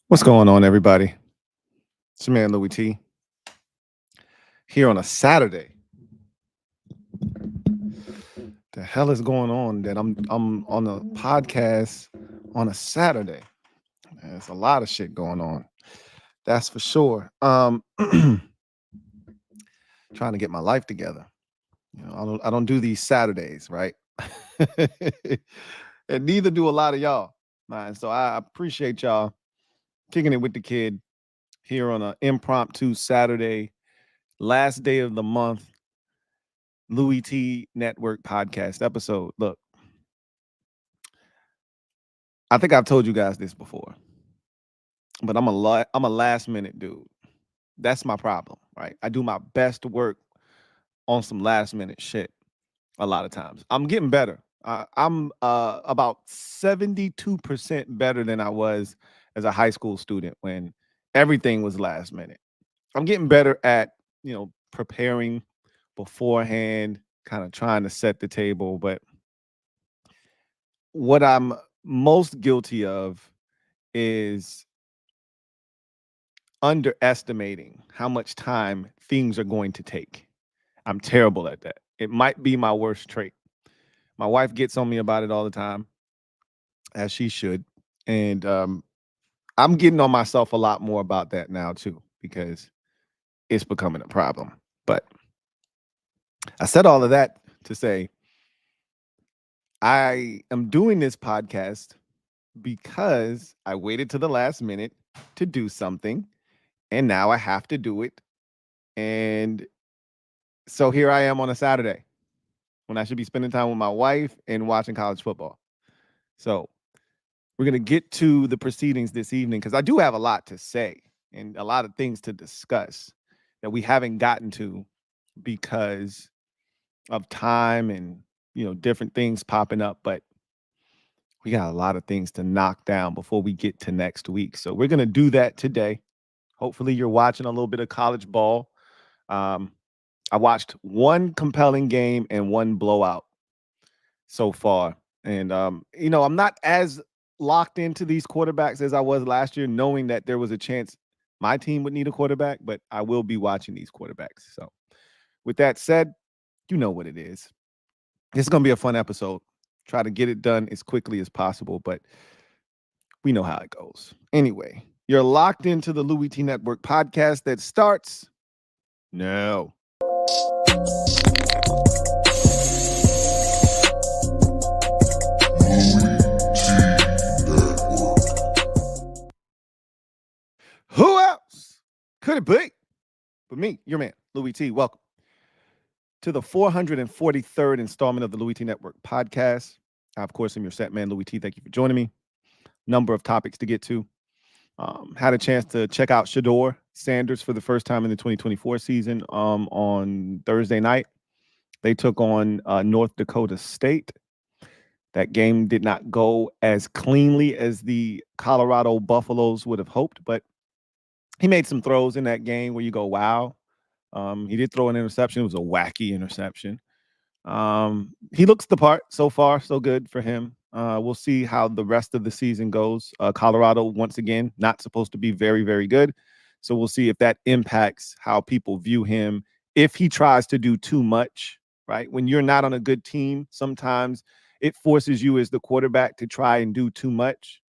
What's going on, everybody? It's your man Louie T here on a Saturday. The hell is going on that I'm on a podcast on a Saturday? There's a lot of shit going on. That's for sure. Trying to get my life together. I don't do these Saturdays, right? And neither do a lot of y'all. Man. So I appreciate y'all kicking it with the kid here on an impromptu Saturday, last day of the month. LouieTeeNetwork podcast episode. Look, I think I've told you guys this before, but I'm a last minute dude. That's my problem, right? I do my best work on some last minute shit a lot of times. I'm getting better. I'm about 72% better than I was as a high school student when everything was last minute. I'm getting better at, preparing beforehand, kind of trying to set the table. But what I'm most guilty of is underestimating how much time things are going to take. I'm terrible at that. It might be my worst trait. My wife gets on me about it all the time, as she should. And I'm getting on myself a lot more about that now, too, because it's becoming a problem. But I said all of that to say I am doing this podcast because I waited to the last minute to do something, and now I have to do it. And so here I am on a Saturday when I should be spending time with my wife and watching college football. So we're going to get to the proceedings this evening because I do have a lot to say and a lot of things to discuss that we haven't gotten to because of time and, different things popping up. But we got a lot of things to knock down before we get to next week. So we're going to do that today. Hopefully you're watching a little bit of college ball. I watched one compelling game and one blowout so far. And, I'm not as locked into these quarterbacks as I was last year, knowing that there was a chance my team would need a quarterback, but I will be watching these quarterbacks. So with that said, you know what it is. It's going to be a fun episode. Try to get it done as quickly as possible, but we know how it goes. Anyway, you're locked into the Louie T Network podcast that starts now. Who else could it be but me, your man, Louie T? Welcome to the 443rd installment of the Louie T Network podcast. I, of course, am your set man, Louie T. Thank you for joining me. Number of topics to get to. Had a chance to check out Shedeur Sanders for the first time in the 2024 season on Thursday night. They took on North Dakota State. That game did not go as cleanly as the Colorado Buffaloes would have hoped, but he made some throws in that game where you go, wow. He did throw an interception. It was a wacky interception. He looks the part. So far, so good for him. We'll see how the rest of the season goes. Colorado, once again, not supposed to be very, very good. So we'll see if that impacts how people view him. If he tries to do too much, right? When you're not on a good team, sometimes it forces you as the quarterback to try and do too much.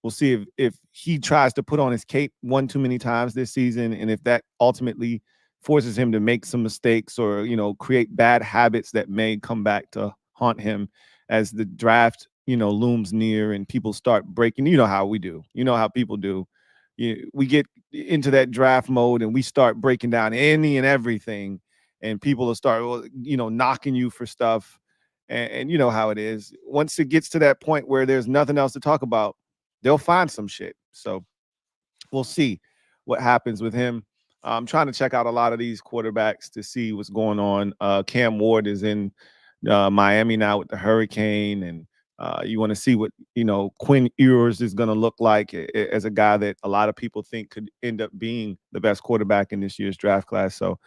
We'll see if he tries to put on his cape one too many times this season, and if that ultimately forces him to make some mistakes or, create bad habits that may come back to haunt him as the draft, looms near and people start breaking. You know how we do. You know how people do. We get into that draft mode and we start breaking down any and everything, and people will start, knocking you for stuff. And you know how it is. Once it gets to that point where there's nothing else to talk about, they'll find some shit. So we'll see what happens with him. I'm trying to check out a lot of these quarterbacks to see what's going on. Cam Ward is in Miami now with the Hurricane, and you want to see what Quinn Ewers is going to look like as a guy that a lot of people think could end up being the best quarterback in this year's draft class. So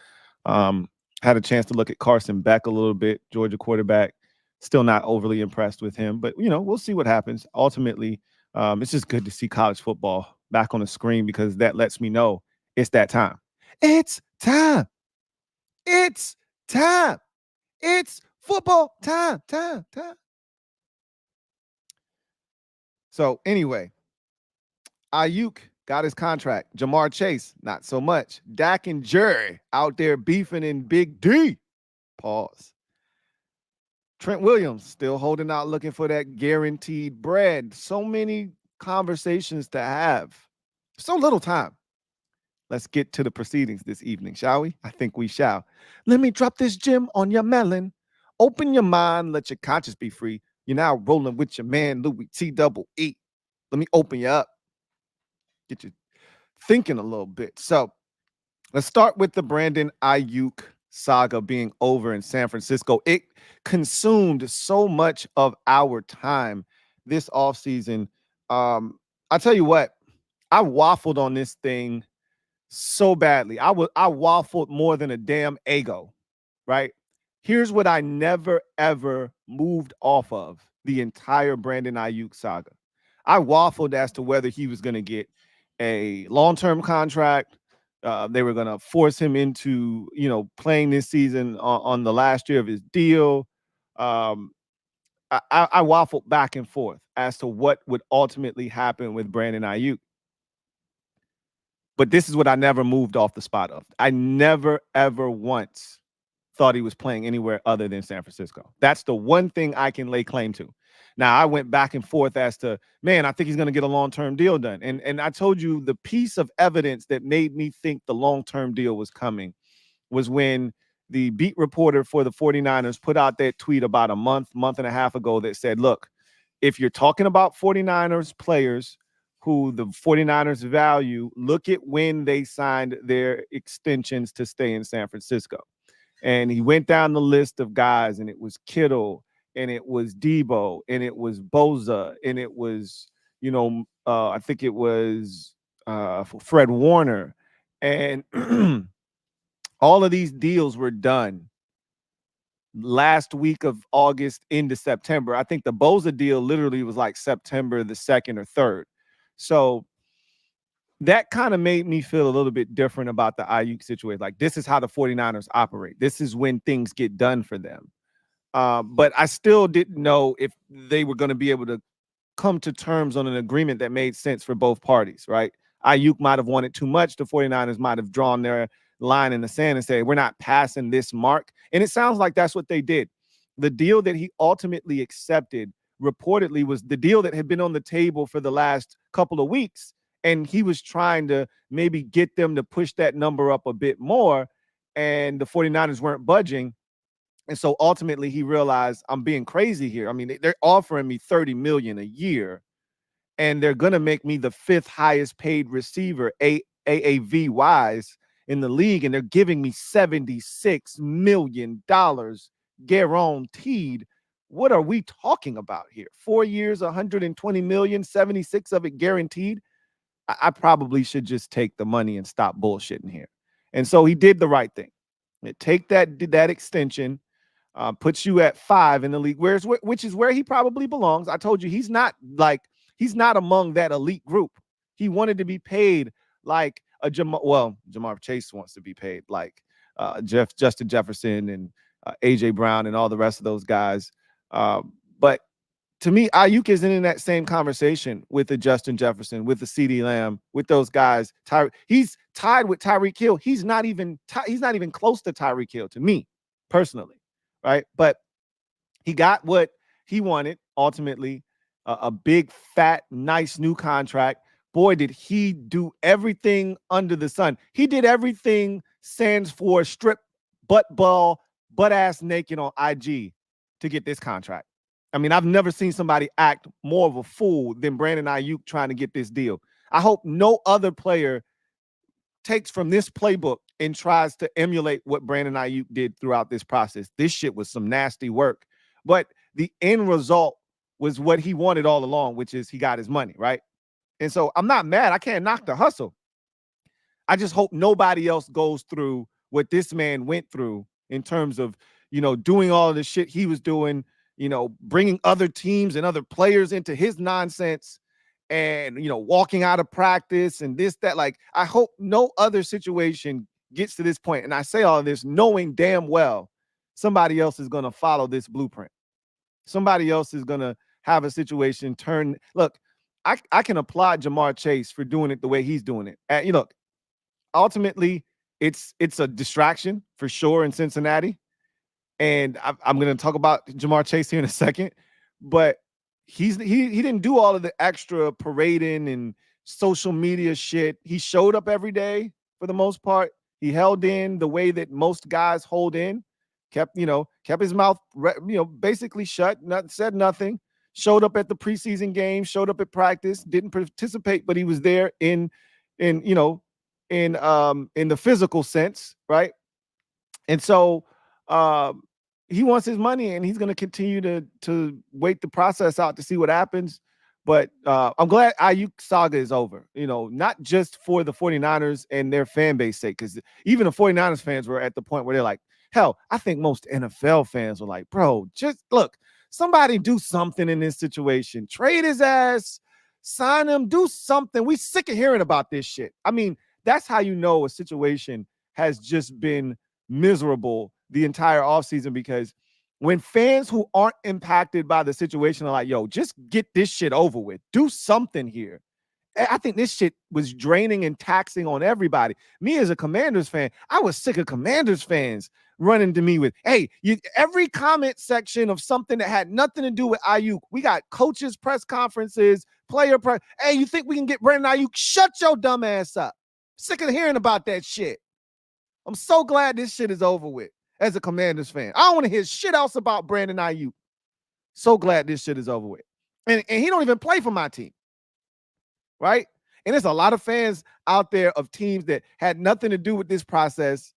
had a chance to look at Carson Beck a little bit, Georgia quarterback. Still not overly impressed with him, but we'll see what happens. Ultimately, it's just good to see college football back on the screen because that lets me know it's that time. It's time. It's time. It's football time. So anyway, Aiyuk got his contract. Jamar Chase, not so much. Dak and Jerry out there beefing in Big D. Pause. Trent Williams still holding out, looking for that guaranteed bread. So many conversations to have. So little time. Let's get to the proceedings this evening, shall we? I think we shall. Let me drop this gem on your melon. Open your mind, let your conscience be free. You're now rolling with your man, Louie T-double-E. Let me open you up. Get you thinking a little bit. So let's start with the Brandon Aiyuk saga being over in San Francisco. It consumed so much of our time this offseason. I'll tell you what, I waffled on this thing so badly. I waffled more than a damn ego, right? Here's what I never, ever moved off of the entire Brandon Aiyuk saga. I waffled as to whether he was going to get a long-term contract. They were going to force him into, playing this season on the last year of his deal. I waffled back and forth as to what would ultimately happen with Brandon Aiyuk. But this is what I never moved off the spot of. I never, ever once thought he was playing anywhere other than San Francisco. That's the one thing I can lay claim to. Now, I went back and forth as to, man, I think he's going to get a long-term deal done. And I told you the piece of evidence that made me think the long-term deal was coming was when the beat reporter for the 49ers put out that tweet about a month and a half ago that said, look, if you're talking about 49ers players who the 49ers value, look at when they signed their extensions to stay in San Francisco. And he went down the list of guys, and it was Kittle, and it was Debo, and it was Boza, and it was, I think it was Fred Warner. And all of these deals were done last week of August into September. I think the Boza deal literally was like September the 2nd or 3rd. So that kind of made me feel a little bit different about the Aiyuk situation. Like, this is how the 49ers operate. This is when things get done for them. But I still didn't know if they were going to be able to come to terms on an agreement that made sense for both parties, right? Aiyuk might have wanted too much. The 49ers might have drawn their line in the sand and say, we're not passing this mark. And it sounds like that's what they did. The deal that he ultimately accepted reportedly was the deal that had been on the table for the last couple of weeks. And he was trying to maybe get them to push that number up a bit more. And the 49ers weren't budging. And so ultimately he realized, I'm being crazy here. I mean, they're offering me $30 million a year, and they're going to make me the 5th highest paid receiver, AAV wise, in the league. And they're giving me $76 million guaranteed. What are we talking about here? 4 years, $120 million, 76 of it guaranteed. I probably should just take the money and stop bullshitting here. And so he did the right thing. Take that extension, puts you at 5 in the league, which is where he probably belongs. I told you he's not among that elite group. He wanted to be paid like a Jamar Chase wants to be paid like Justin Jefferson and AJ Brown and all the rest of those guys. But to me, Aiyuk isn't in that same conversation with the Justin Jefferson, with the CeeDee Lamb, with those guys. He's tied with Tyreek Hill. He's not even close to Tyreek Hill to me personally, right? But he got what he wanted ultimately, a big, fat, nice new contract. Boy, did he do everything under the sun. He did everything stands for strip, butt ass naked on IG to get this contract. I mean, I've never seen somebody act more of a fool than Brandon Aiyuk trying to get this deal. I hope no other player takes from this playbook and tries to emulate what Brandon Aiyuk did throughout this process. This shit was some nasty work. But the end result was what he wanted all along, which is he got his money, right? And so I'm not mad. I can't knock the hustle. I just hope nobody else goes through what this man went through in terms of, doing all of the shit he was doing, bringing other teams and other players into his nonsense and, walking out of practice and this, that. Like, I hope no other situation gets to this point. And I say all of this knowing damn well somebody else is going to follow this blueprint. Somebody else is going to have a situation turn. Look, I can applaud Ja'Marr Chase for doing it the way he's doing it. Look, ultimately, it's a distraction for sure in Cincinnati. And I'm going to talk about Ja'Marr Chase here in a second. But he didn't do all of the extra parading and social media shit. He showed up every day for the most part. He held in the way that most guys hold in. Kept his mouth, basically shut, said nothing. Showed up at the preseason game, showed up at practice, didn't participate, but he was there in the physical sense, right? And so he wants his money, and he's going to continue to wait the process out to see what happens. But I'm glad Aiyuk saga is over, not just for the 49ers and their fan base sake, because even the 49ers fans were at the point where they're like, hell, I think most NFL fans were like, bro, just look, somebody do something in this situation. Trade his ass, sign him, do something. We sick of hearing about this shit. I mean, that's how you know a situation has just been miserable the entire offseason, because when fans who aren't impacted by the situation are like, yo, just get this shit over with. Do something here. I think this shit was draining and taxing on everybody. Me as a Commanders fan, I was sick of Commanders fans running to me with, hey, every comment section of something that had nothing to do with Aiyuk. We got coaches' press conferences, hey, you think we can get Brandon Aiyuk? Shut your dumb ass up. Sick of hearing about that shit. I'm so glad this shit is over with as a Commanders fan. I don't want to hear shit else about Brandon Aiyuk. So glad this shit is over with. And he don't even play for my team. Right? And there's a lot of fans out there of teams that had nothing to do with this process.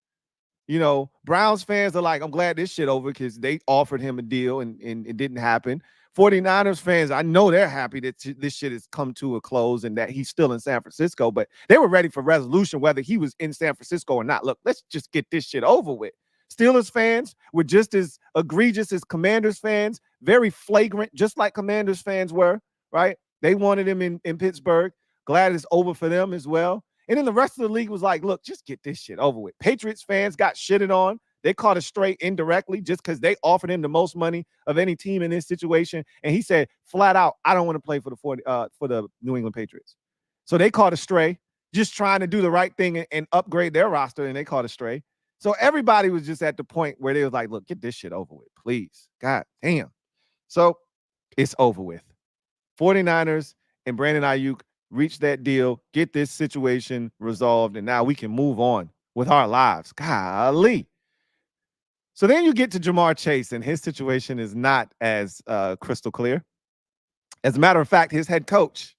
Browns fans are like, I'm glad this shit over because they offered him a deal and it didn't happen. 49ers fans, I know they're happy that this shit has come to a close and that he's still in San Francisco, but they were ready for resolution whether he was in San Francisco or not. Look, let's just get this shit over with. Steelers fans were just as egregious as Commanders fans, very flagrant, just like Commanders fans were, right? They wanted him in Pittsburgh. Glad it's over for them as well. And then the rest of the league was like, look, just get this shit over with. Patriots fans got shitted on. They caught a stray indirectly just because they offered him the most money of any team in this situation. And he said flat out, I don't want to play for the New England Patriots. So they caught a stray, just trying to do the right thing and upgrade their roster, and they caught a stray. So everybody was just at the point where they was like, look, get this shit over with, please. God damn. So it's over with. 49ers and Brandon Aiyuk reach that deal, get this situation resolved, and now we can move on with our lives. Golly. So then you get to Ja'Marr Chase, and his situation is not as crystal clear. As a matter of fact, his head coach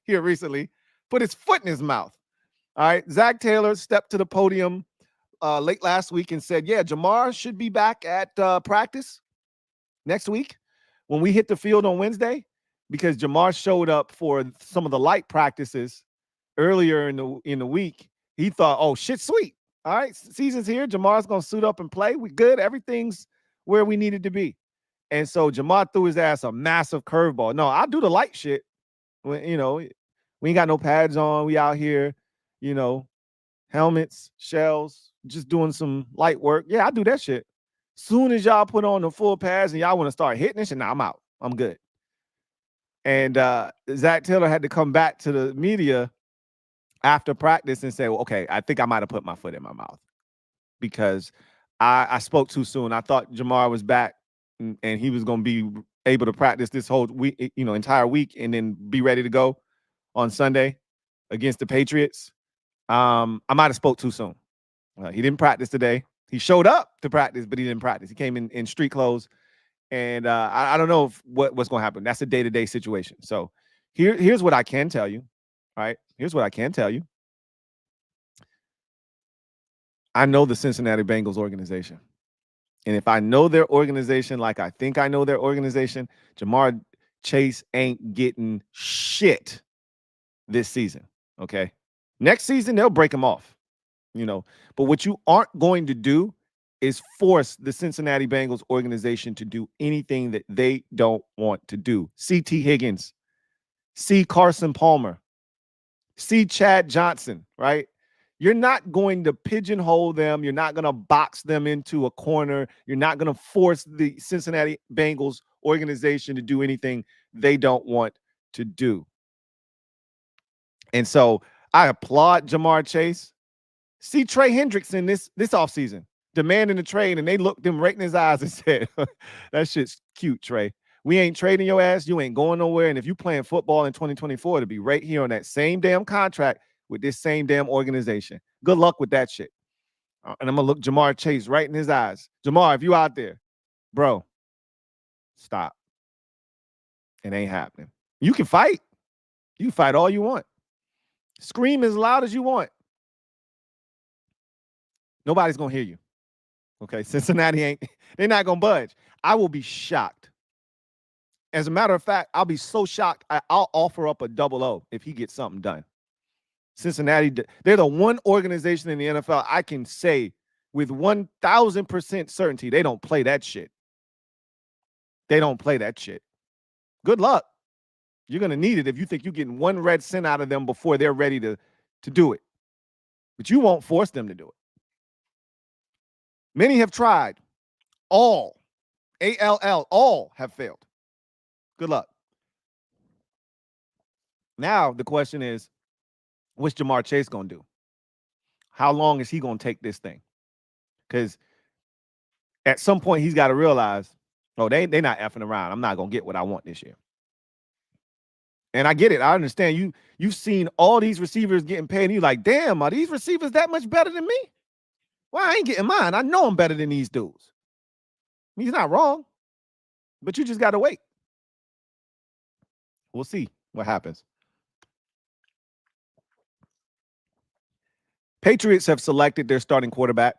here recently put his foot in his mouth. All right, Zach Taylor stepped to the podium late last week and said, yeah, Ja'Marr should be back at practice next week when we hit the field on Wednesday, because Ja'Marr showed up for some of the light practices earlier in the week. He thought, oh, shit, sweet. All right, season's here. Jamar's going to suit up and play. We good. Everything's where we needed to be. And so Ja'Marr threw his ass a massive curveball. No, I'll do the light shit. When, we ain't got no pads on. We out here, helmets, shells, just doing some light work. Yeah, I do that shit. Soon as y'all put on the full pads and y'all want to start hitting this shit, nah, I'm out. I'm good. And Zach Taylor had to come back to the media after practice and say, well, okay, I think I might have put my foot in my mouth because I spoke too soon. I thought Ja'Marr was back and he was going to be able to practice this whole week, entire week, and then be ready to go on Sunday against the Patriots. I might have spoke too soon. He didn't practice today. He showed up to practice, but he didn't practice. He came in street clothes. And I don't know what's going to happen. That's a day-to-day situation. So here's what I can tell you. All right. Here's what I can tell you. I know the Cincinnati Bengals organization. And if I know their organization like I think I know their organization, Ja'Marr Chase ain't getting shit this season. Okay. Next season, they'll break him off. But what you aren't going to do is force the Cincinnati Bengals organization to do anything that they don't want to do. C.T. Higgins See Carson Palmer. See Chad Johnson, right? You're not going to pigeonhole them. You're not going to box them into a corner. You're not going to force the Cincinnati Bengals organization to do anything they don't want to do. And so I applaud Jamar Chase. See Trey Hendrickson this offseason demanding a trade, and they looked him right in his eyes and said, that shit's cute, Trey. We ain't trading your ass. You ain't going nowhere. And if you playing football in 2024, to be right here on that same damn contract with this same damn organization. Good luck with that shit. And I'm going to look Jamar Chase right in his eyes. Jamar, if you out there, bro, stop. It ain't happening. You can fight. You can fight all you want. Scream as loud as you want. Nobody's going to hear you. Okay, Cincinnati they're not going to budge. I will be shocked. As a matter of fact, I'll be so shocked, I'll offer up a 00 if he gets something done. Cincinnati, they're the one organization in the NFL I can say with 1,000% certainty they don't play that shit. They don't play that shit. Good luck. You're going to need it if you think you're getting one red cent out of them before they're ready to do it. But you won't force them to do it. Many have tried. All, A-L-L, all have failed. Good luck. Now the question is, what's Jamar Chase going to do? How long is he going to take this thing? Because at some point he's got to realize, oh, they're not effing around. I'm not going to get what I want this year. And I get it. I understand. You've seen all these receivers getting paid, and you're like, damn, are these receivers that much better than me? Well, I ain't getting mine. I know I'm better than these dudes. He's not wrong, but you just got to wait. We'll see what happens. Patriots have selected their starting quarterback.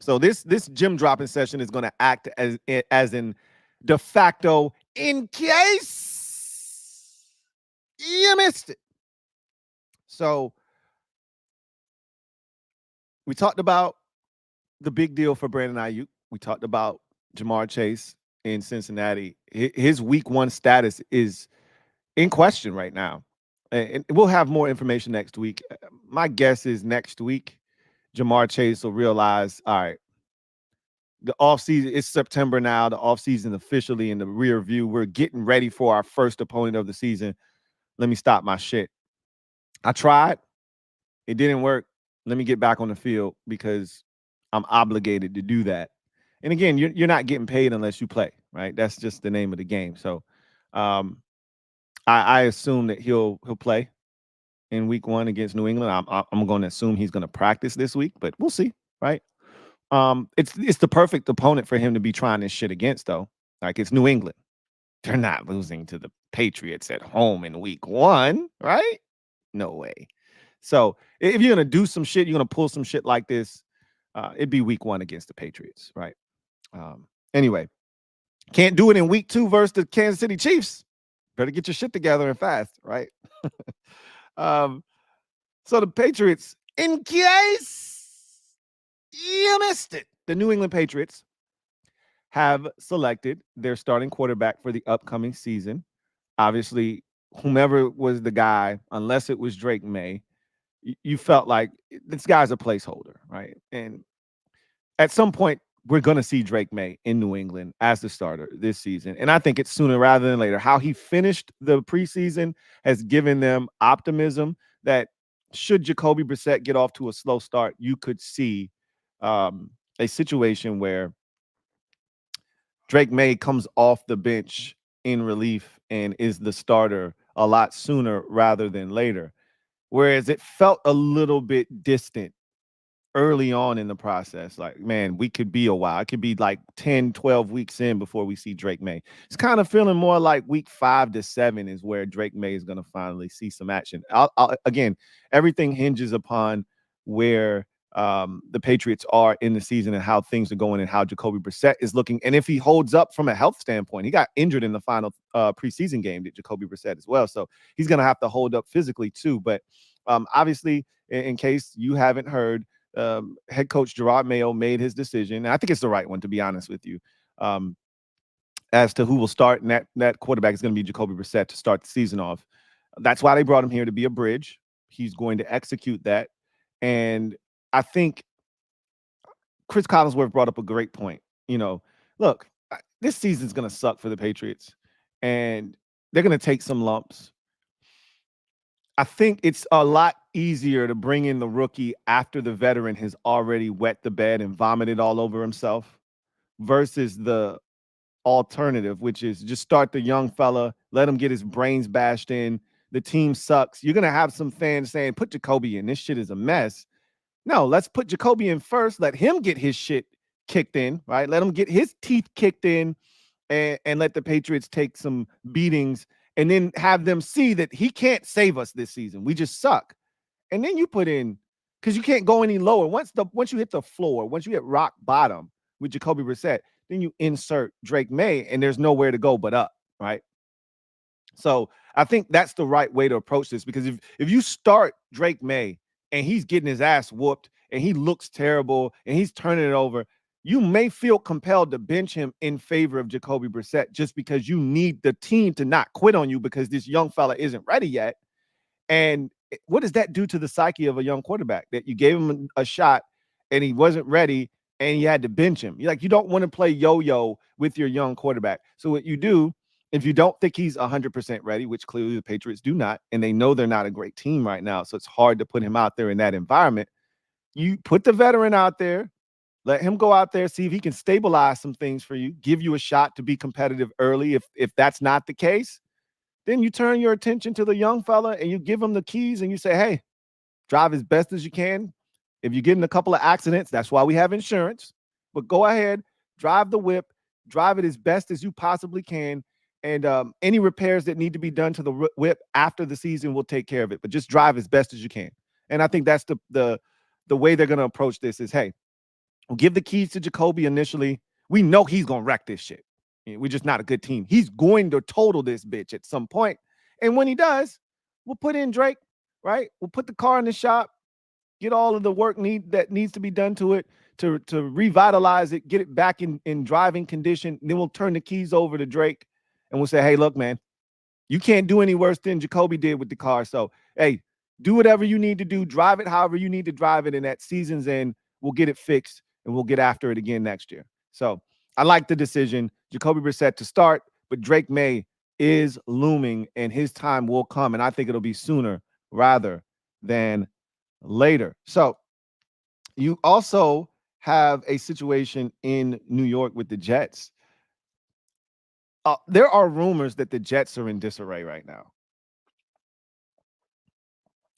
So this gym dropping session is going to act as in de facto in case you missed it. So we talked about the big deal for Brandon Aiyuk. We talked about Jamar Chase in Cincinnati. His week 1 status is in question right now. And we'll have more information next week. My guess is next week, Jamar Chase will realize, all right, the offseason, it's September now. The offseason officially in the rear view. We're getting ready for our first opponent of the season. Let me stop my shit. I tried. It didn't work. Let me get back on the field because I'm obligated to do that. And again, you're not getting paid unless you play, right? That's just the name of the game. So I assume that he'll play in week 1 against New England. I'm going to assume he's going to practice this week, but we'll see, right? It's the perfect opponent for him to be trying this shit against, though. Like, it's New England. They're not losing to the Patriots at home in week 1, right? No way. So if you're going to do some shit, you're going to pull some shit like this, it'd be week 1 against the Patriots, right? Anyway, can't do it in week 2 versus the Kansas City Chiefs. Better get your shit together and fast, right? So the Patriots, in case you missed it, the New England Patriots have selected their starting quarterback for the upcoming season. Obviously, whomever was the guy, unless it was Drake May, you felt like this guy's a placeholder, right? And at some point, we're going to see Drake May in New England as the starter this season. And I think it's sooner rather than later. How he finished the preseason has given them optimism that should Jacoby Brissett get off to a slow start, you could see a situation where Drake May comes off the bench in relief and is the starter a lot sooner rather than later. Whereas it felt a little bit distant early on in the process. Like, man, we could be a while. It could be like 10, 12 weeks in before we see Drake May. It's kind of feeling more like week 5 to 7 is where Drake May is going to finally see some action. Again, everything hinges upon where the Patriots are in the season and how things are going and how Jacoby Brissett is looking. And if he holds up from a health standpoint, he got injured in the final preseason game, did Jacoby Brissett as well. So he's going to have to hold up physically too. But obviously, in case you haven't heard, head coach Gerard Mayo made his decision. And I think it's the right one, to be honest with you, as to who will start. And that quarterback is going to be Jacoby Brissett to start the season off. That's why they brought him here, to be a bridge. He's going to execute that. And I think Chris Collinsworth brought up a great point. Look, this season's going to suck for the Patriots, and they're going to take some lumps. I think it's a lot easier to bring in the rookie after the veteran has already wet the bed and vomited all over himself versus the alternative, which is just start the young fella, let him get his brains bashed in. The team sucks. You're going to have some fans saying, put Jacoby in. This shit is a mess. No, let's put Jacoby in first. Let him get his shit kicked in, right? Let him get his teeth kicked in and let the Patriots take some beatings and then have them see that he can't save us this season. We just suck. And then you put in, because you can't go any lower. Once you hit the floor, once you hit rock bottom with Jacoby Brissett, then you insert Drake May, and there's nowhere to go but up, right? So I think that's the right way to approach this, because if you start Drake May and he's getting his ass whooped and he looks terrible and he's turning it over, you may feel compelled to bench him in favor of Jacoby Brissett just because you need the team to not quit on you because this young fella isn't ready yet. And what does that do to the psyche of a young quarterback, that you gave him a shot and he wasn't ready and you had to bench him? You don't want to play yo-yo with your young quarterback. So what you do, if you don't think he's 100% ready, which clearly the Patriots do not, and they know they're not a great team right now, so it's hard to put him out there in that environment, you put the veteran out there, let him go out there, see if he can stabilize some things for you, give you a shot to be competitive early. If that's not the case, then you turn your attention to the young fella and you give him the keys and you say, hey, drive as best as you can. If you get in a couple of accidents, that's why we have insurance. But go ahead, drive the whip, drive it as best as you possibly can. And any repairs that need to be done to the whip after the season, we'll take care of it. But just drive as best as you can. And I think that's the way they're going to approach this is, hey, we'll give the keys to Jacoby initially. We know he's going to wreck this shit. We're just not a good team. He's going to total this bitch at some point. And when he does, we'll put in Drake, right? We'll put the car in the shop, get all of the work that needs to be done to it to revitalize it, get it back in driving condition. And then we'll turn the keys over to Drake and we'll say, hey, look, man, you can't do any worse than Jacoby did with the car. So, hey, do whatever you need to do. Drive it however you need to drive it. And at season's end, we'll get it fixed and we'll get after it again next year. So I like the decision. Jacoby Brissett to start, but Drake May is looming and his time will come. And I think it'll be sooner rather than later. So you also have a situation in New York with the Jets. There are rumors that the Jets are in disarray right now.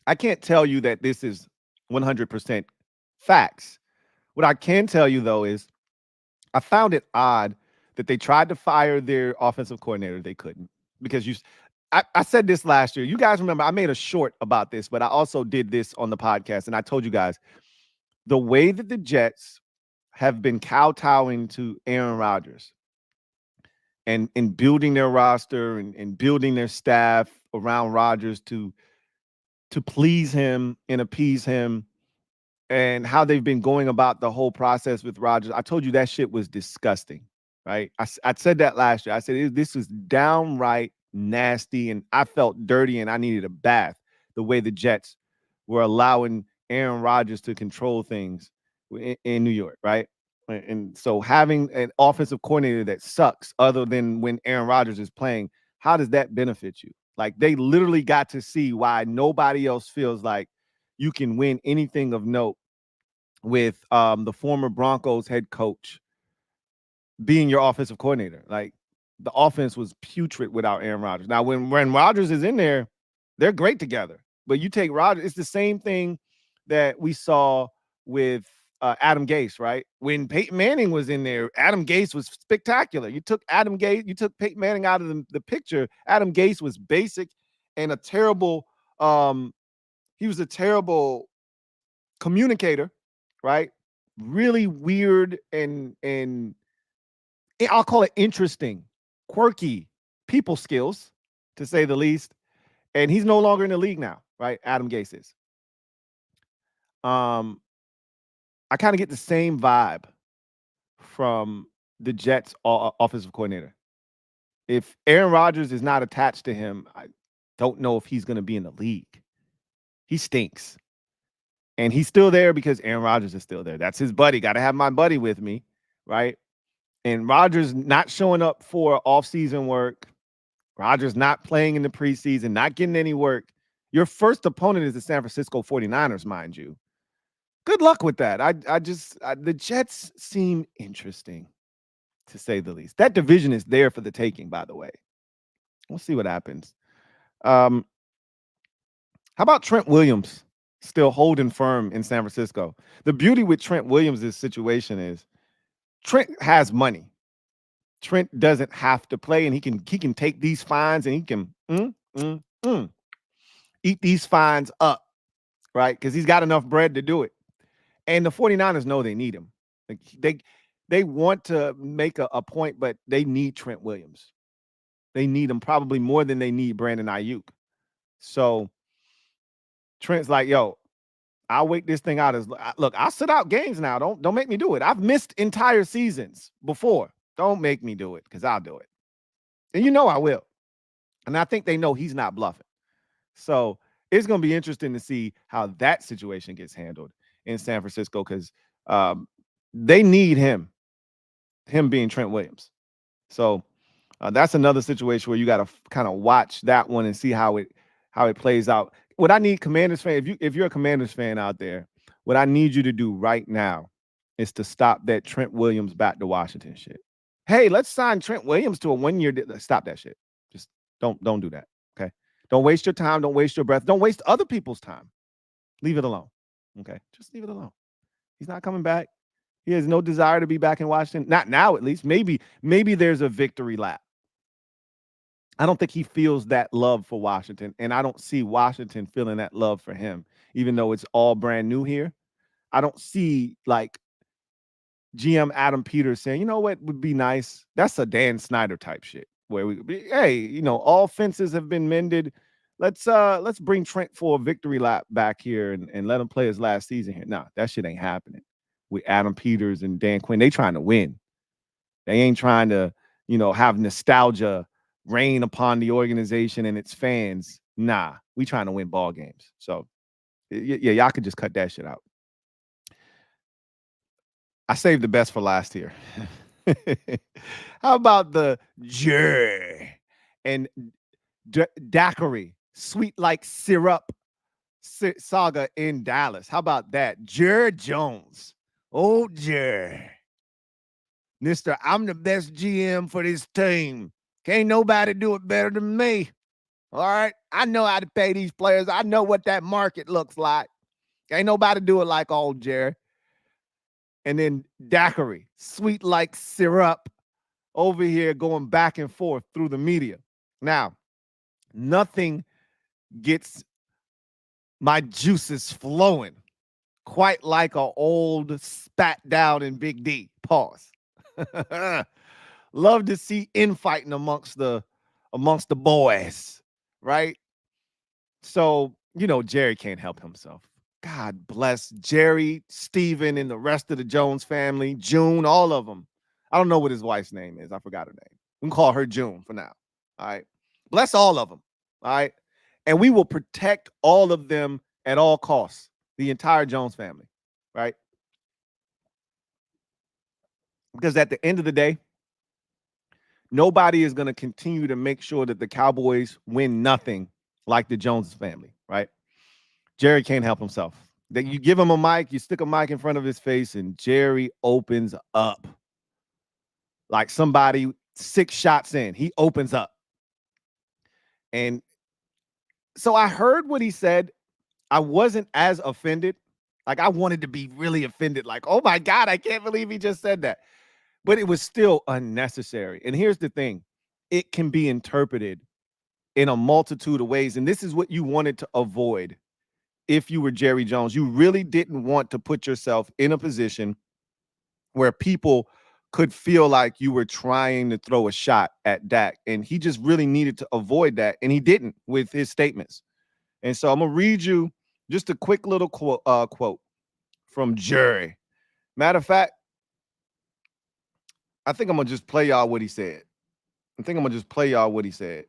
I can't tell you that this is 100% facts. What I can tell you, though, is I found it odd that they tried to fire their offensive coordinator. They couldn't, because I said this last year. You guys remember I made a short about this, but I also did this on the podcast, and I told you guys the way that the Jets have been kowtowing to Aaron Rodgers and building their roster and building their staff around Rodgers to please him and appease him, and how they've been going about the whole process with Rodgers. I told you that shit was disgusting, right? I said that last year. I said this was downright nasty, and I felt dirty, and I needed a bath the way the Jets were allowing Aaron Rodgers to control things in New York, right? And so having an offensive coordinator that sucks other than when Aaron Rodgers is playing, how does that benefit you? Like, they literally got to see why nobody else feels like you can win anything of note with the former Broncos head coach being your offensive coordinator. Like, the offense was putrid without Aaron Rodgers. Now, when Rodgers is in there, they're great together. But you take Rodgers, it's the same thing that we saw with Adam Gase, right? When Peyton Manning was in there, Adam Gase was spectacular. You took Peyton Manning out of the picture. Adam Gase was basic and a terrible he was a terrible communicator, right? Really weird and I'll call it interesting, quirky people skills, to say the least. And he's no longer in the league now, right? Adam Gase is. I kind of get the same vibe from the Jets offensive coordinator. If Aaron Rodgers is not attached to him, don't know if he's going to be in the league. He stinks. And he's still there because Aaron Rodgers is still there. That's his buddy. Got to have my buddy with me, right? And Rodgers not showing up for off-season work. Rodgers not playing in the preseason, not getting any work. Your first opponent is the San Francisco 49ers, mind you. Good luck with that. The Jets seem interesting, to say the least. That division is there for the taking, by the way. We'll see what happens. How about Trent Williams still holding firm in San Francisco? The beauty with Trent Williams' situation is Trent has money. Trent doesn't have to play, and he can take these fines and he can eat these fines up, right? Because he's got enough bread to do it. And the 49ers know they need him. Like they want to make a point, but they need Trent Williams. They need him probably more than they need Brandon Aiyuk. So Trent's like, yo, I'll wait this thing out. Look, I'll sit out games now. Don't make me do it. I've missed entire seasons before. Don't make me do it because I'll do it. And you know I will. And I think they know he's not bluffing. So it's going to be interesting to see how that situation gets handled in San Francisco because they need him being Trent Williams. So that's another situation where you got to kind of watch that one and see how it plays out. What I need Commanders fan, if you're a Commanders fan out there, what I need you to do right now is to stop that Trent Williams back to Washington shit. Hey, let's sign Trent Williams to a 1-year deal. Stop that shit. Just don't do that. Okay. Don't waste your time. Don't waste your breath. Don't waste other people's time. Leave it alone. Okay. Just leave it alone. He's not coming back. He has no desire to be back in Washington. Not now, at least. Maybe there's a victory lap. I don't think he feels that love for Washington, and I don't see Washington feeling that love for him, even though it's all brand new here. I don't see like GM Adam Peters saying, you know what would be nice? That's a Dan Snyder type shit where hey, all fences have been mended. Let's bring Trent for a victory lap back here and let him play his last season here. No, that shit ain't happening with Adam Peters and Dan Quinn. They trying to win. They ain't trying to, have nostalgia reign upon the organization and its fans. Nah, we trying to win ball games. So yeah, y'all could just cut that shit out. I saved the best for last here. How about the Jer and daiquiri, sweet like syrup saga in Dallas? How about that? Jer Jones. Oh, Jer. Mister, I'm the best GM for this team. Can't nobody do it better than me. All right? I know how to pay these players. I know what that market looks like. Ain't nobody do it like old Jerry. And then daiquiri, sweet like syrup, over here going back and forth through the media. Now, nothing gets my juices flowing quite like an old spat down in Big D. Pause. Love to see infighting amongst the boys, right? So, Jerry can't help himself. God bless Jerry, Steven, and the rest of the Jones family, June, all of them. I don't know what his wife's name is. I forgot her name. We can call her June for now. All right. Bless all of them. All right. And we will protect all of them at all costs, the entire Jones family. Right. Because at the end of the day, nobody is going to continue to make sure that the Cowboys win nothing like the Jones family. Right. Jerry can't help himself. That you give him a mic, you stick a mic in front of his face, and Jerry opens up. Like somebody 6 shots in, he opens up. And so I heard what he said. I wasn't as offended. Like I wanted to be really offended. Like, oh my God, I can't believe he just said that. But it was still unnecessary. And here's the thing. It can be interpreted in a multitude of ways. And this is what you wanted to avoid. If you were Jerry Jones, you really didn't want to put yourself in a position where people could feel like you were trying to throw a shot at Dak. And he just really needed to avoid that. And he didn't with his statements. And so I'm going to read you just a quick little quote from Jerry. Matter of fact, I think I'm going to just play y'all what he said.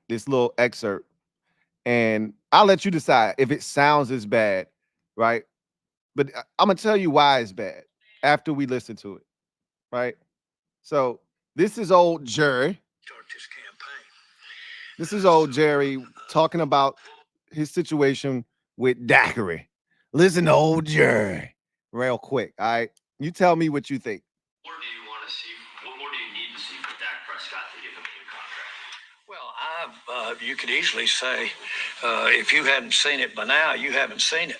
This little excerpt. And I'll let you decide if it sounds as bad, right? But I'm gonna tell you why it's bad after we listen to it, right? So this is old Jerry. This is old Jerry talking about his situation with Daiquiri. Listen to old Jerry real quick. All right. You tell me what you think. What do you want to see? What more do you need to see for Dak Prescott to give him a new contract? Well, you could easily say, if you hadn't seen it by now, you haven't seen it.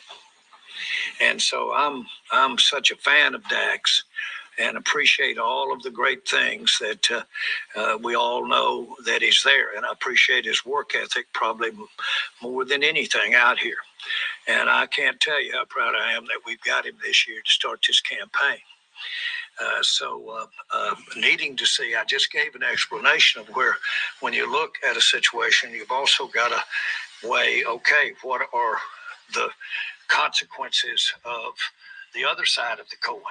And so I'm such a fan of Dak's and appreciate all of the great things that we all know that he's there. And I appreciate his work ethic probably more than anything out here. And I can't tell you how proud I am that we've got him this year to start this campaign. Needing to see, I just gave an explanation of where, when you look at a situation, you've also got to weigh, okay, what are the consequences of the other side of the coin?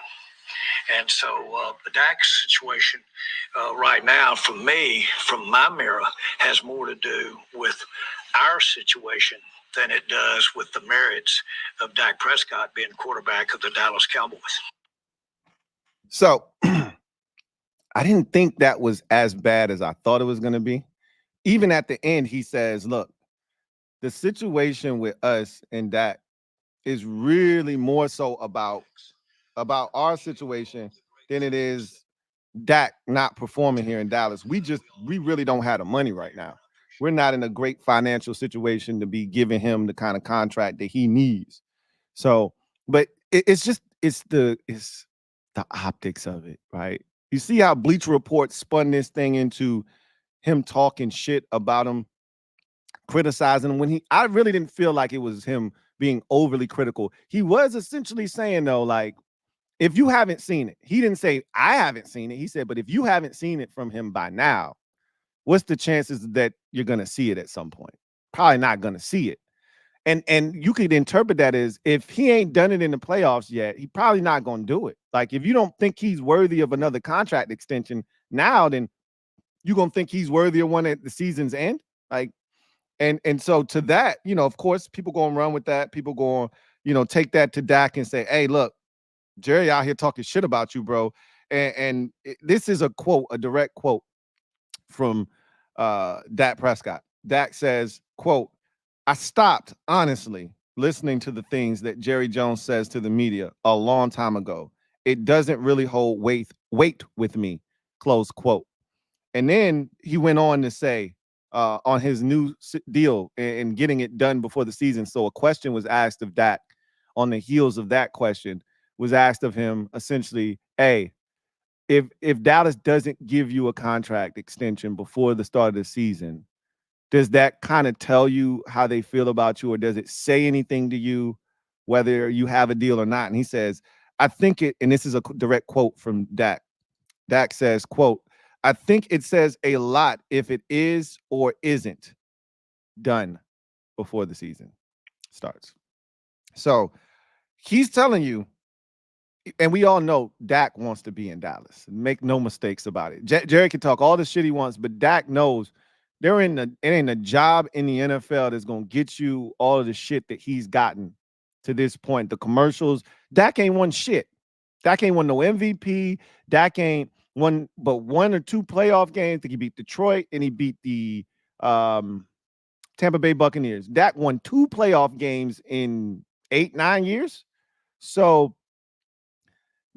And so the Dax situation right now, for me, from my mirror, has more to do with our situation than it does with the merits of Dak Prescott being quarterback of the Dallas Cowboys. So I didn't think that was as bad as I thought it was going to be. Even at the end, he says, look, the situation with us and Dak is really more so about our situation than it is Dak not performing here in Dallas. We really don't have the money right now. We're not in a great financial situation to be giving him the kind of contract that he needs. So, but it's the optics of it, right? You see how Bleacher Report spun this thing into him talking shit about him, criticizing him when I really didn't feel like it was him being overly critical. He was essentially saying, though, like, if you haven't seen it, he didn't say, I haven't seen it. He said, but if you haven't seen it from him by now, what's the chances that you're going to see it at some point? Probably not going to see it. And you could interpret that as, if he ain't done it in the playoffs yet, he probably not going to do it. Like, if you don't think he's worthy of another contract extension now, then you're going to think he's worthy of one at the season's end. Like, and so to that, of course, people going to run with that. People going to, take that to Dak and say, hey, look, Jerry out here talking shit about you, bro. And this is a quote, a direct quote from Dak Prescott. Dak says, quote, I stopped, honestly, listening to the things that Jerry Jones says to the media a long time ago. It doesn't really hold weight with me, close quote. And then he went on to say, on his new deal and getting it done before the season. So a question was asked of Dak on the heels of that question, was asked of him essentially, hey, if Dallas doesn't give you a contract extension before the start of the season, does that kind of tell you how they feel about you, or does it say anything to you whether you have a deal or not? And he says, I think it, and this is a direct quote from Dak. Dak says, quote, I think it says a lot if it is or isn't done before the season starts. So he's telling you, and we all know Dak wants to be in Dallas. Make no mistakes about it. Jerry can talk all the shit he wants, but Dak knows it ain't a job in the NFL that's going to get you all of the shit that he's gotten to this point. The commercials, Dak ain't won shit. Dak ain't won no MVP. Dak ain't won but one or two playoff games. I think he beat Detroit and he beat the Tampa Bay Buccaneers. Dak won 2 playoff games in 8-9 years. So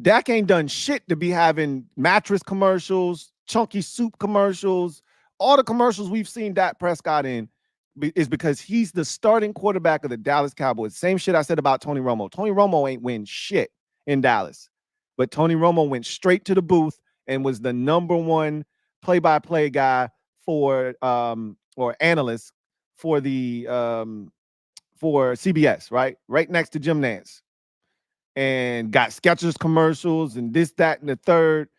Dak ain't done shit to be having mattress commercials, chunky soup commercials. All the commercials we've seen Dak Prescott in is because he's the starting quarterback of the Dallas Cowboys. Same shit I said about Tony Romo. Tony Romo ain't win shit in Dallas, but Tony Romo went straight to the booth and was the number one play-by-play guy for or analyst for the for CBS, right next to Jim Nantz. And got Skechers commercials and this, that, and the third.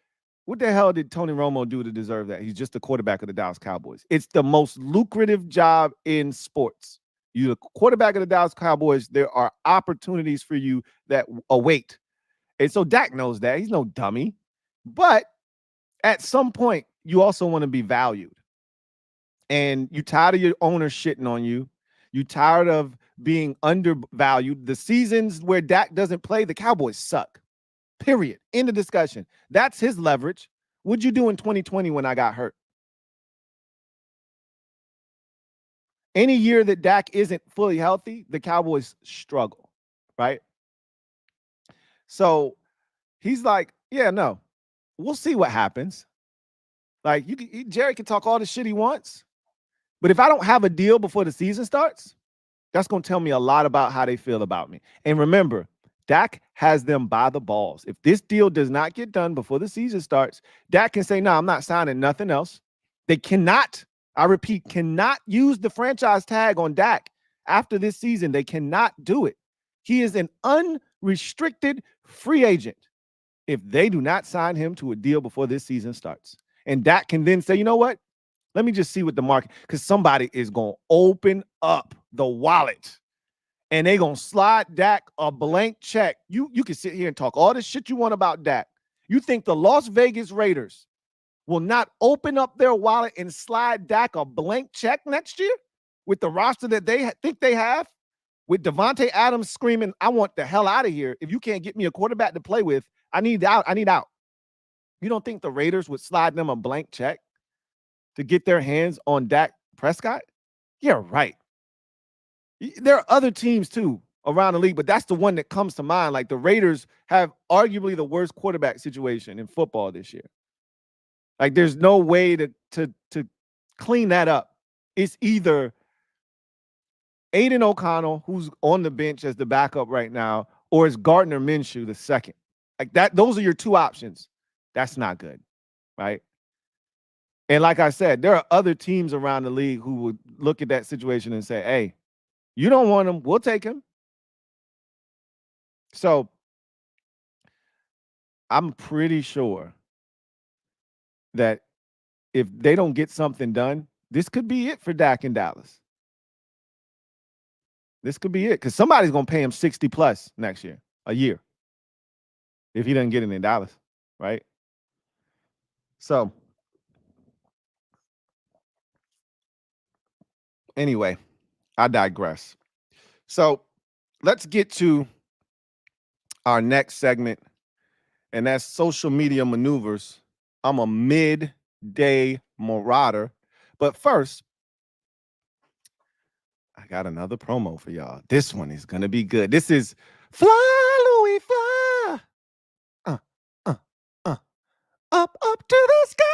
What the hell did Tony Romo do to deserve that? He's just the quarterback of the Dallas Cowboys. It's the most lucrative job in sports. You're the quarterback of the Dallas Cowboys. There are opportunities for you that await. And so Dak knows that. He's no dummy. But at some point, you also want to be valued. And you're tired of your owner shitting on you. You tired of being undervalued. The seasons where Dak doesn't play, the Cowboys suck. Period. End of discussion. That's his leverage. What'd you do in 2020 when I got hurt? Any year that Dak isn't fully healthy, the Cowboys struggle, right? So he's like, yeah, no, we'll see what happens. Like, Jerry can talk all the shit he wants, but if I don't have a deal before the season starts, that's going to tell me a lot about how they feel about me. And remember, Dak has them by the balls. If this deal does not get done before the season starts, Dak can say, no, I'm not signing nothing else. They cannot, I repeat, cannot use the franchise tag on Dak after this season. They cannot do it. He is an unrestricted free agent if they do not sign him to a deal before this season starts. And Dak can then say, you know what? Let me just see what the market, because somebody is going to open up the wallet and they're going to slide Dak a blank check. You can sit here and talk all this shit you want about Dak. You think the Las Vegas Raiders will not open up their wallet and slide Dak a blank check next year with the roster that they think they have? With Devontae Adams screaming, I want the hell out of here. If you can't get me a quarterback to play with, I need out. I need out. You don't think the Raiders would slide them a blank check to get their hands on Dak Prescott? Yeah, right. There are other teams too around the league, but that's the one that comes to mind. Like, the Raiders have arguably the worst quarterback situation in football this year. Like, there's no way to clean that up. It's either Aiden O'Connell, who's on the bench as the backup right now, or it's Gardner Minshew, the second. Like that, those are your two options. That's not good, right? And like I said, there are other teams around the league who would look at that situation and say, hey, you don't want him, we'll take him. So I'm pretty sure that if they don't get something done, this could be it for Dak in Dallas. This could be it, because somebody's going to pay him 60 plus next year, a year, if he doesn't get it in Dallas, right? So anyway, I digress. So let's get to our next segment, and that's social media maneuvers. I'm a midday marauder, but first, I got another promo for y'all. This one is gonna be good. This is Fly, Louie, Fly. Up to the sky.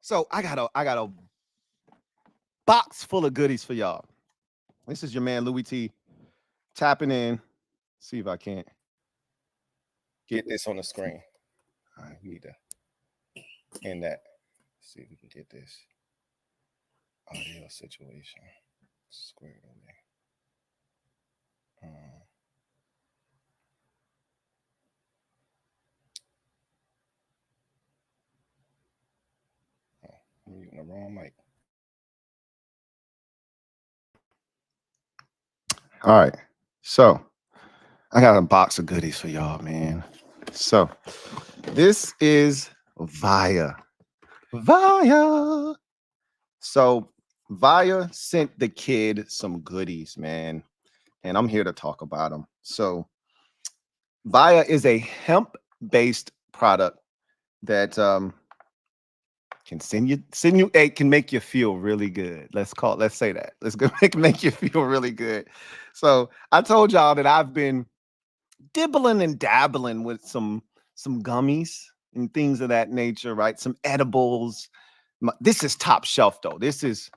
So I got a box full of goodies for y'all. This is your man Louie T tapping in. See if I can't get this on the screen. All right, we need to end that. See if we can get this audio situation squared away. I'm using the wrong mic. All right, so I got a box of goodies for y'all, man. So this is Via. So Via sent the kid some goodies, man, and I'm here to talk about them. So Via is a hemp-based product that can make you feel really good. Let's say that. Let's go make you feel really good. So I told y'all that I've been dibbling and dabbling with some gummies and things of that nature, right? Some edibles. This is top shelf though. This is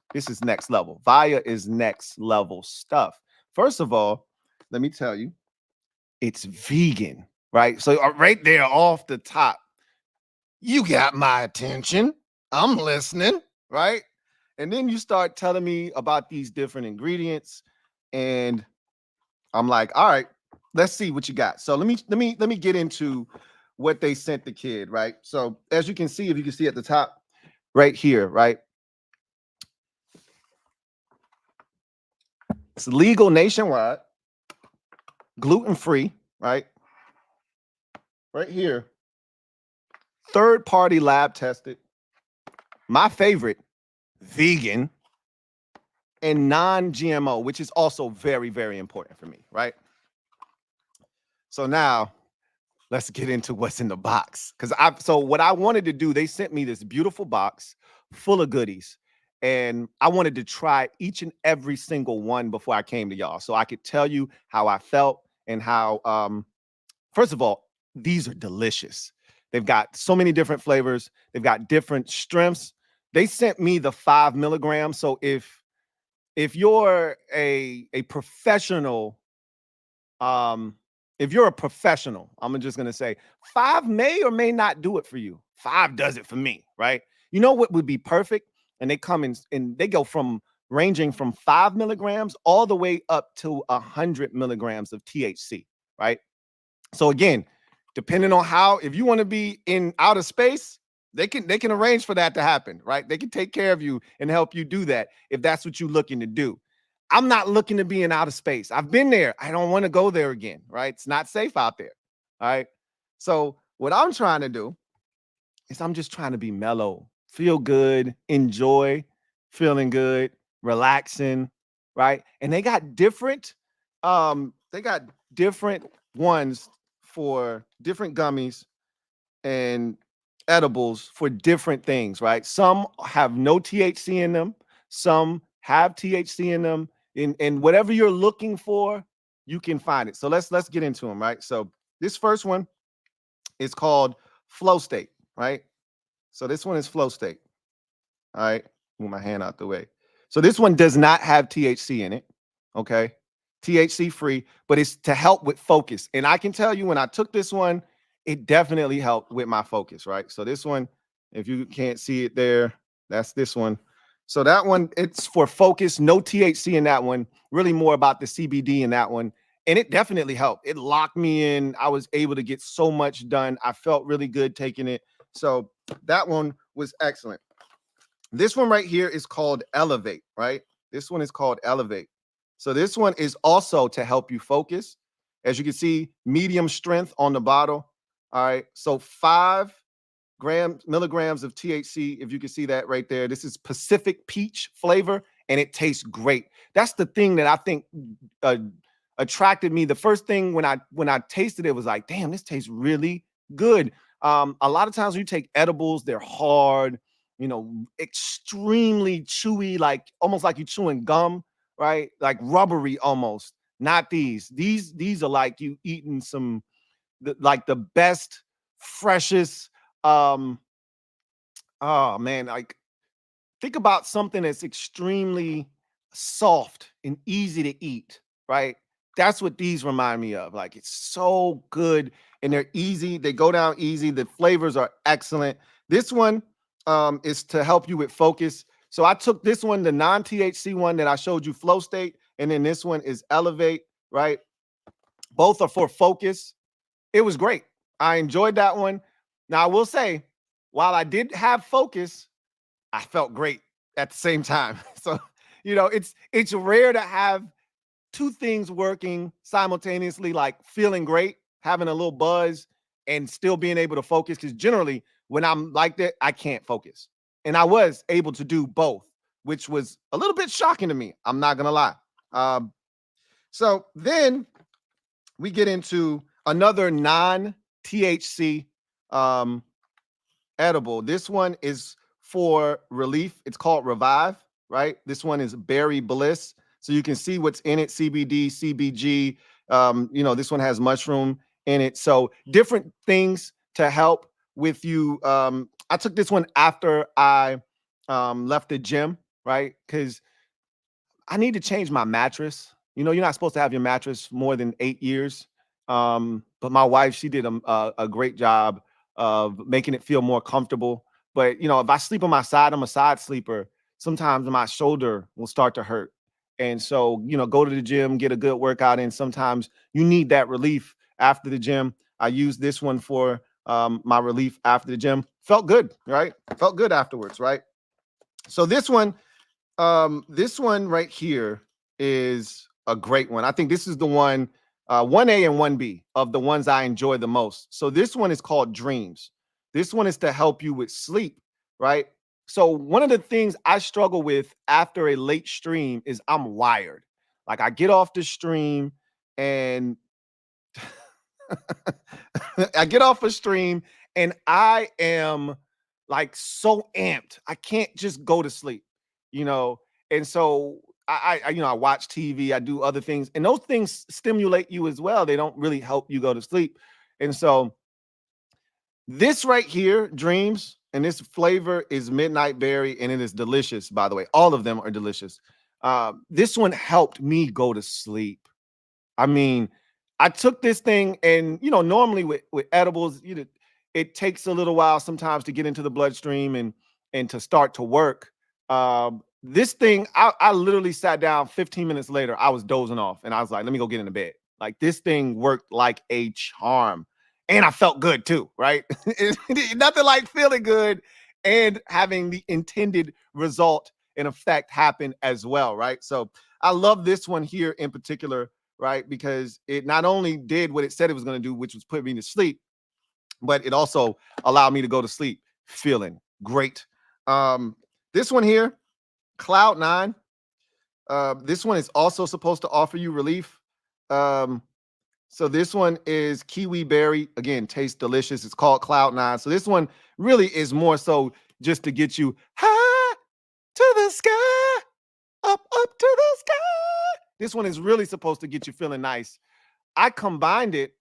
next level. Via is next level stuff. First of all, let me tell you, it's vegan, right? So right there off the top, you got my attention. I'm listening, right? And then you start telling me about these different ingredients, and I'm like, all right, let's see what you got. So let me get into what they sent the kid, right? So as you can see, if you can see at the top right here, right? It's legal nationwide, gluten-free, right? Right here. Third-party lab tested. My favorite, vegan, and non-GMO, which is also very, very important for me, right? So now let's get into what's in the box. So what I wanted to do, they sent me this beautiful box full of goodies. And I wanted to try each and every single one before I came to y'all. So I could tell you how I felt and how, first of all, these are delicious. They've got so many different flavors. They've got different strengths. They sent me the 5 milligrams. So if you're a professional, if you're a professional, I'm just going to say 5 may or may not do it for you. 5 does it for me, right? You know what would be perfect? And they come in and they go from ranging from 5 milligrams all the way up to 100 milligrams of THC, right? So again, depending on how, if you want to be in outer space, they can arrange for that to happen, right? They can take care of you and help you do that if that's what you're looking to do. I'm not looking to be in outer space. I've been there. I don't want to go there again, right? It's not safe out there, all right? So what I'm trying to do is I'm just trying to be mellow, feel good, enjoy, feeling good, relaxing, right? And they got different ones for different gummies and edibles for different things, right? Some have no THC in them, some have THC in them, and whatever you're looking for, you can find it. So let's get into them, right? So this first one is called Flow State, right? So this one is Flow State. All right, move my hand out the way. So this one does not have THC in it, okay? THC free, but it's to help with focus. And I can tell you when I took this one, it definitely helped with my focus, right? So this one, if you can't see it there, that's this one. So that one, it's for focus, no THC in that one, really more about the CBD in that one. And it definitely helped. It locked me in. I was able to get so much done. I felt really good taking it. So that one was excellent. This one right here is called Elevate, right? This one is called Elevate. So this one is also to help you focus. As you can see, medium strength on the bottle. All right. So 5 milligrams of THC, if you can see that right there. This is Pacific Peach flavor, and it tastes great. That's the thing that I think attracted me. The first thing when I tasted it was like, damn, this tastes really good. A lot of times when you take edibles, they're hard, you know, extremely chewy, like almost like you're chewing gum, right? Like rubbery almost. Not these. These are like you eating some like the best, freshest. Oh man, like think about something that's extremely soft and easy to eat, right? That's what these remind me of. Like it's so good and they're easy. They go down easy. The flavors are excellent. This one is to help you with focus. So I took this one, the non-THC one that I showed you, Flow State, and then this one is Elevate, right? Both are for focus. It was great. I enjoyed that one. Now, I will say, while I did have focus, I felt great at the same time. So, you know, it's rare to have 2 things working simultaneously, like feeling great, having a little buzz, and still being able to focus. Because generally, when I'm like that, I can't focus. And I was able to do both, which was a little bit shocking to me. I'm not going to lie. So then we get into another non-THC edible. This one is for relief. It's called Revive, right? This one is Berry Bliss. So you can see what's in it, CBD, CBG. You know, this one has mushroom in it. So different things to help with you. I took this one after I left the gym, right? Because I need to change my mattress. You know, you're not supposed to have your mattress more than 8 years. But my wife, she did a great job of making it feel more comfortable. But, you know, if I sleep on my side, I'm a side sleeper. Sometimes my shoulder will start to hurt. And so, you know, go to the gym, get a good workout in. Sometimes you need that relief after the gym. I used this one for my relief after the gym. Felt good, right? Felt good afterwards, right? So this one right here is a great one. I think this is the one, 1A and 1B of the ones I enjoy the most. So this one is called Dreams. This one is to help you with sleep, right? So one of the things I struggle with after a late stream is I'm wired. Like I get off the stream and I get off a stream and I am like so amped. I can't just go to sleep, you know. And so I watch TV, I do other things, and those things stimulate you as well. They don't really help you go to sleep. And so this right here, Dreams, and this flavor is Midnight Berry, and it is delicious, by the way. All of them are delicious. This one helped me go to sleep. I mean, I took this thing, and normally with edibles, it takes a little while sometimes to get into the bloodstream and to start to work. This thing, I literally sat down 15 minutes later. I was dozing off, and I was like, let me go get into bed. Like this thing worked like a charm. And I felt good too, right? Nothing like feeling good and having the intended result and effect happen as well, right? So I love this one here in particular, right? Because it not only did what it said it was going to do, which was put me to sleep, but it also allowed me to go to sleep feeling great. This one here, Cloud9. This one is also supposed to offer you relief. So this one is kiwi berry. Again, tastes delicious. It's called Cloud9. So this one really is more so just to get you high to the sky, up to the sky. This one is really supposed to get you feeling nice. I combined it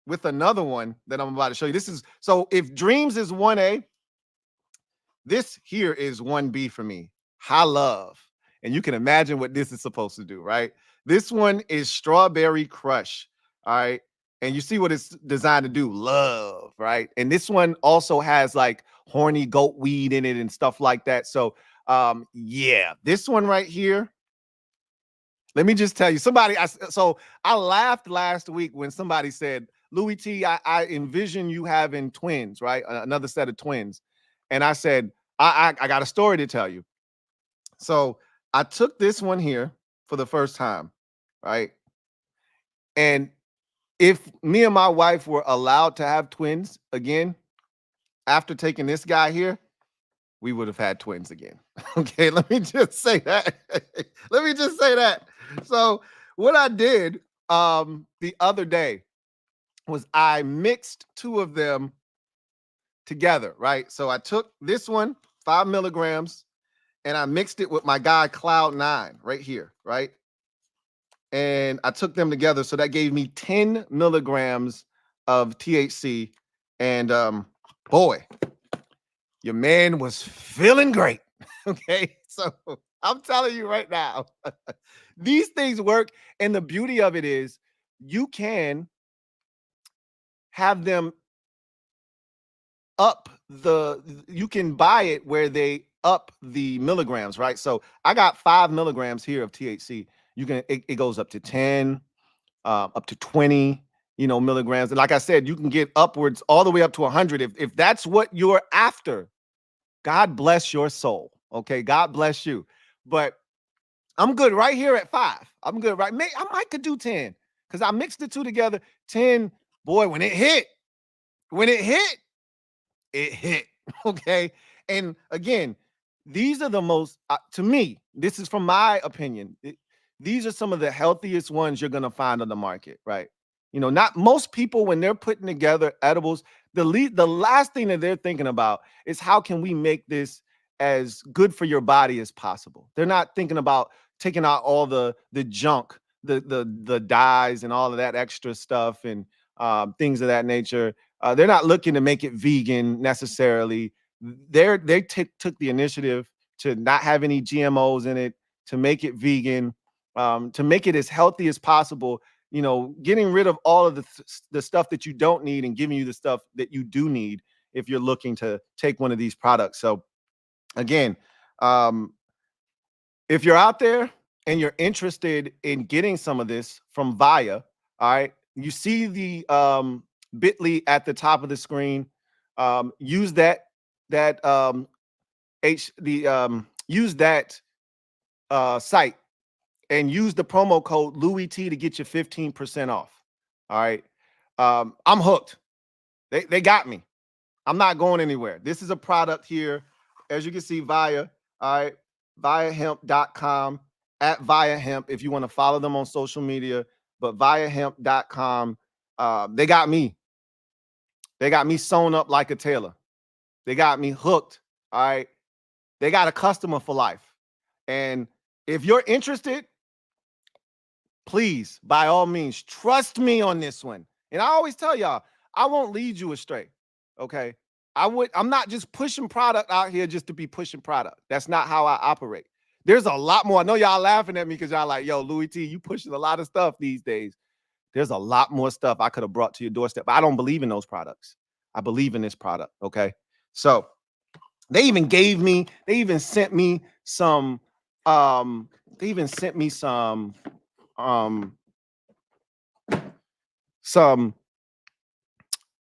with another one that I'm about to show you. So if Dreams is 1A, this here is 1B for me. High Love. And you can imagine what this is supposed to do, right? This one is Strawberry Crush. All right. And you see what it's designed to do. Love, right? And this one also has like horny goat weed in it and stuff like that. So yeah, this one right here. Let me just tell you, I laughed last week when somebody said, Louie T, I envision you having twins, right? Another set of twins. And I said, I got a story to tell you. So I took this one here for the first time, right? And if me and my wife were allowed to have twins again, after taking this guy here, we would have had twins again. Okay, let me just say that. Let me just say that. So what I did the other day was I mixed two of them together, right? So I took this one, 5 milligrams, and I mixed it with my guy Cloud9 right here, right? And I took them together. So that gave me 10 milligrams of THC. And boy, your man was feeling great. Okay. So I'm telling you right now, these things work. And the beauty of it is you can have them you can buy it where they up the milligrams, right? So I got 5 milligrams here of THC. It goes up to 10, up to 20, milligrams. And like I said, you can get upwards all the way up to 100. If that's what you're after, God bless your soul. Okay. God bless you. But I'm good right here at 5. I'm good, right? I might could do 10 because I mixed the two together. 10, boy, when it hit, it hit. Okay. And again, these are the most, to me, this is from my opinion. These are some of the healthiest ones you're going to find on the market, right? Not most people, when they're putting together edibles, the last thing that they're thinking about is how can we make this as good for your body as possible. They're not thinking about taking out all the junk, the dyes and all of that extra stuff and things of that nature. They're not looking to make it vegan necessarily. They took the initiative to not have any GMOs in it, to make it vegan, to make it as healthy as possible, getting rid of all of the stuff that you don't need and giving you the stuff that you do need if you're looking to take one of these products. So again, if you're out there and you're interested in getting some of this from Via, all right, you see the bit.ly at the top of the screen. Use that site and use the promo code LouieT to get you 15% off. All right. I'm hooked. They got me. I'm not going anywhere. This is a product here. as you can see, Via, all right, viahemp.com, at viahemp if you want to follow them on social media. But viahemp.com, they got me. They got me sewn up like a tailor. They got me hooked, all right? They got a customer for life. And if you're interested, please, by all means, trust me on this one. And I always tell y'all, I won't lead you astray, okay? I'm not just pushing product out here just to be pushing product. That's not how I operate. There's a lot more. I know y'all laughing at me because y'all like, yo, Louie T, you pushing a lot of stuff these days. There's a lot more stuff I could have brought to your doorstep. But I don't believe in those products. I believe in this product, okay? So they even sent me some, some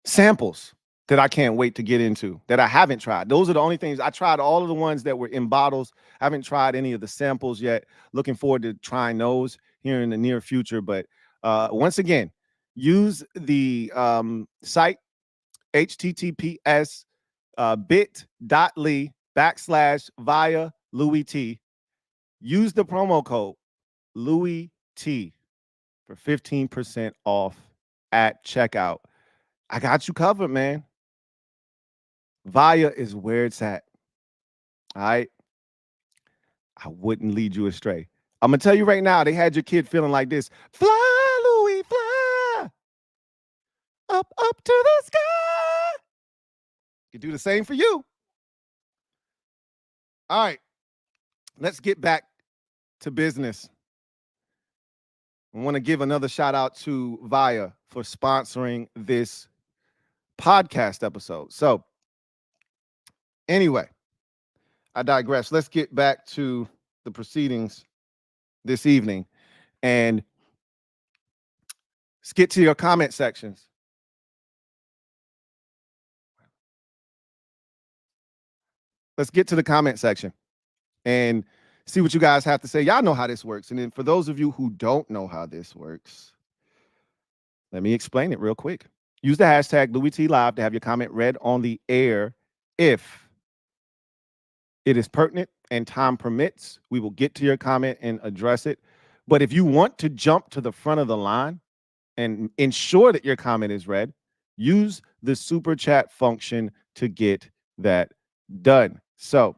samples that I can't wait to get into that I haven't tried. Those are the only things. I tried all of the ones that were in bottles. I haven't tried any of the samples yet. Looking forward to trying those here in the near future. But once again, use the site https bit.ly/via Louie T. Use the promo code Louie T for 15% off at checkout. I got you covered, man. Via is where it's at. All right. I wouldn't lead you astray. I'm gonna tell you right now, they had your kid feeling like this. Fly, Louie, fly. Up to the sky. You do the same for you. All right. Let's get back to business. I want to give another shout out to Via for sponsoring this podcast episode. So anyway, I digress. Let's get back to the proceedings this evening and let's get to your comment sections. Let's get to the comment section and see what you guys have to say. Y'all know how this works. And then for those of you who don't know how this works, let me explain it real quick. Use the hashtag LouieTLive to have your comment read on the air. If it is pertinent and time permits, we will get to your comment and address it. But if you want to jump to the front of the line and ensure that your comment is read, use the super chat function to get that done. So